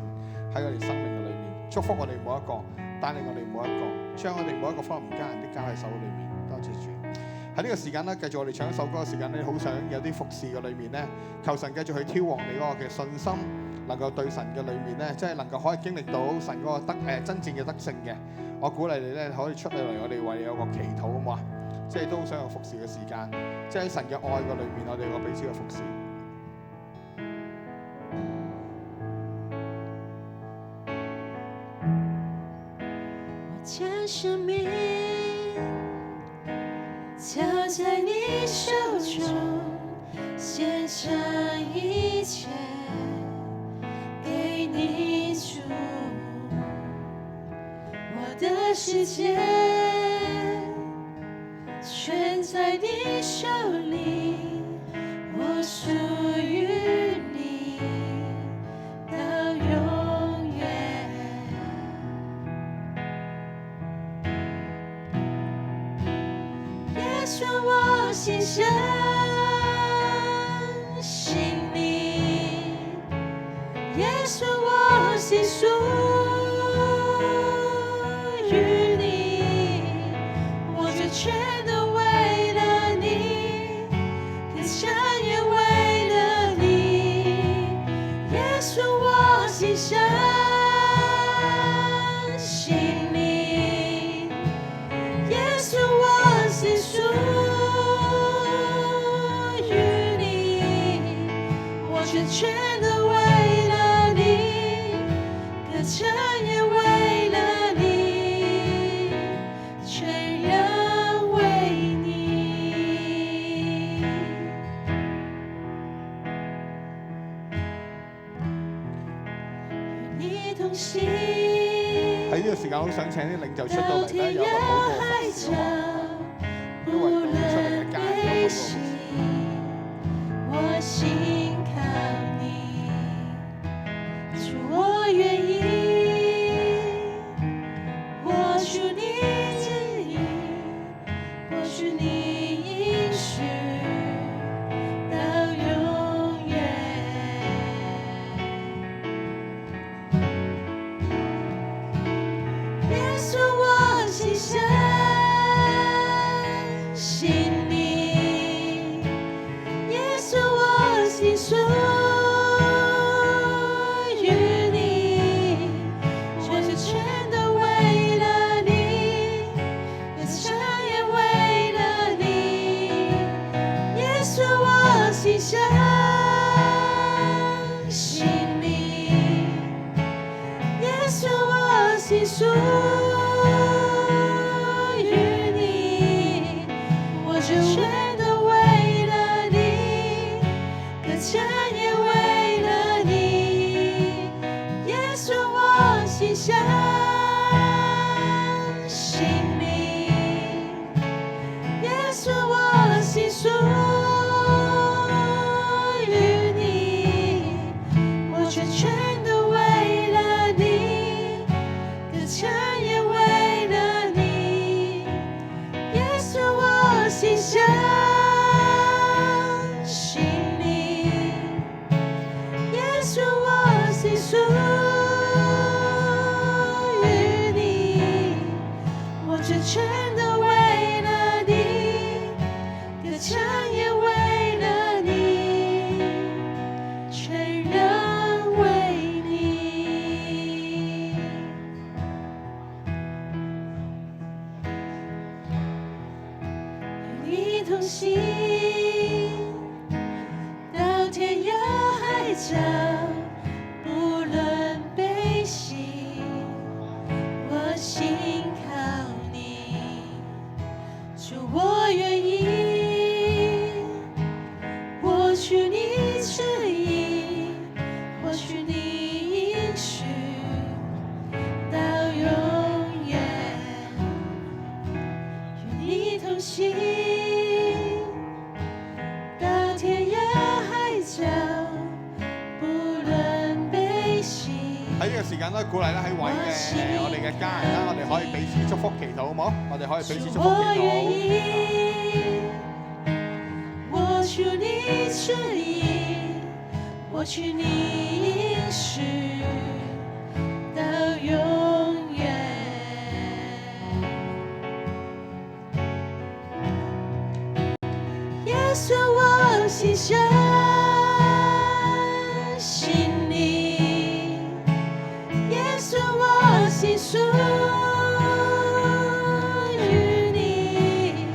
喺我哋生命嘅裏面，祝福我哋每一個，帶領我哋每一個，將我哋每一個方面家人的交喺手裏面。多謝。謝主。喺呢個時間咧，繼續我哋唱一首歌嘅時間咧，好想有啲服侍嘅裏面咧，求神繼續去挑旺你嗰個嘅信心，能夠對神嘅裏面咧，即係能夠可以經歷到神嗰個真正嘅得勝嘅。我鼓勵你咧，可以出嚟我哋為你有個祈禱，好唔好啊？即係都好想有服侍嘅時間，即係喺神嘅愛嘅裏面，我哋有個彼此嘅服侍。我將生命交在你手中，獻上一切給你主，我的世界全在你手裏，我屬於你到永遠。耶穌，我心相信你，耶穌，我心屬於你，我全全都為了你，歌唱也為了你。耶穌，我心相信你，耶穌，我心屬於你，我全全都為了你，歌唱也為了你，全然為你。與你同行，喺呢個時間，好想請啲領袖出到嚟咧，有一個禱告服侍，好嘛？不論悲喜，我心靠你，主我願意，我屬你旨意，我屬你應許到永遠。耶穌，我心相信你，耶穌，我心屬於你，全是全都為了你，歌唱也為了你。耶穌，我心相信你，耶穌，我心屬於你，我全全都為了你，歌唱也為了你。耶穌，我心相信你，耶穌，我心屬於你，我全全都為了你，歌唱也為了你。耶穌，我心相信你，耶穌，我心屬於你，我全全都為了你，歌唱也為了你，全然為你。與你同行，到天涯海角，不論悲喜，我心靠你，主我願意，我屬你旨意，我屬你應許到永遠。與你同行，到天涯海角，不論悲喜。喺呢個時間都鼓勵咧，喺位嘅我哋嘅家人啦，我哋可以彼此祝福祈禱，好唔好？我哋可以彼此祝福我願祈禱。意，我屬你旨意，我屬你應許到永遠。稣，我心相信你，耶稣，我心属于你，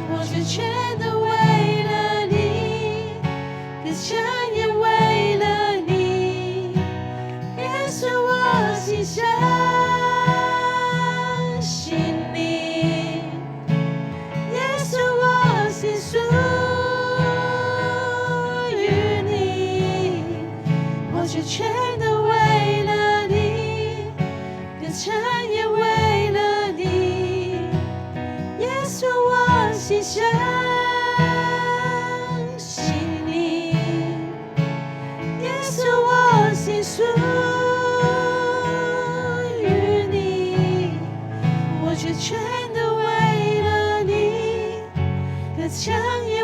我全全都为了你，歌唱也为了你，耶稣，我心相信你，耶稣，我心属于你，我全全都为了你，歌唱也为了你，耶稣，我心相信你，耶稣，我心属于你，我全全都为了你，歌唱也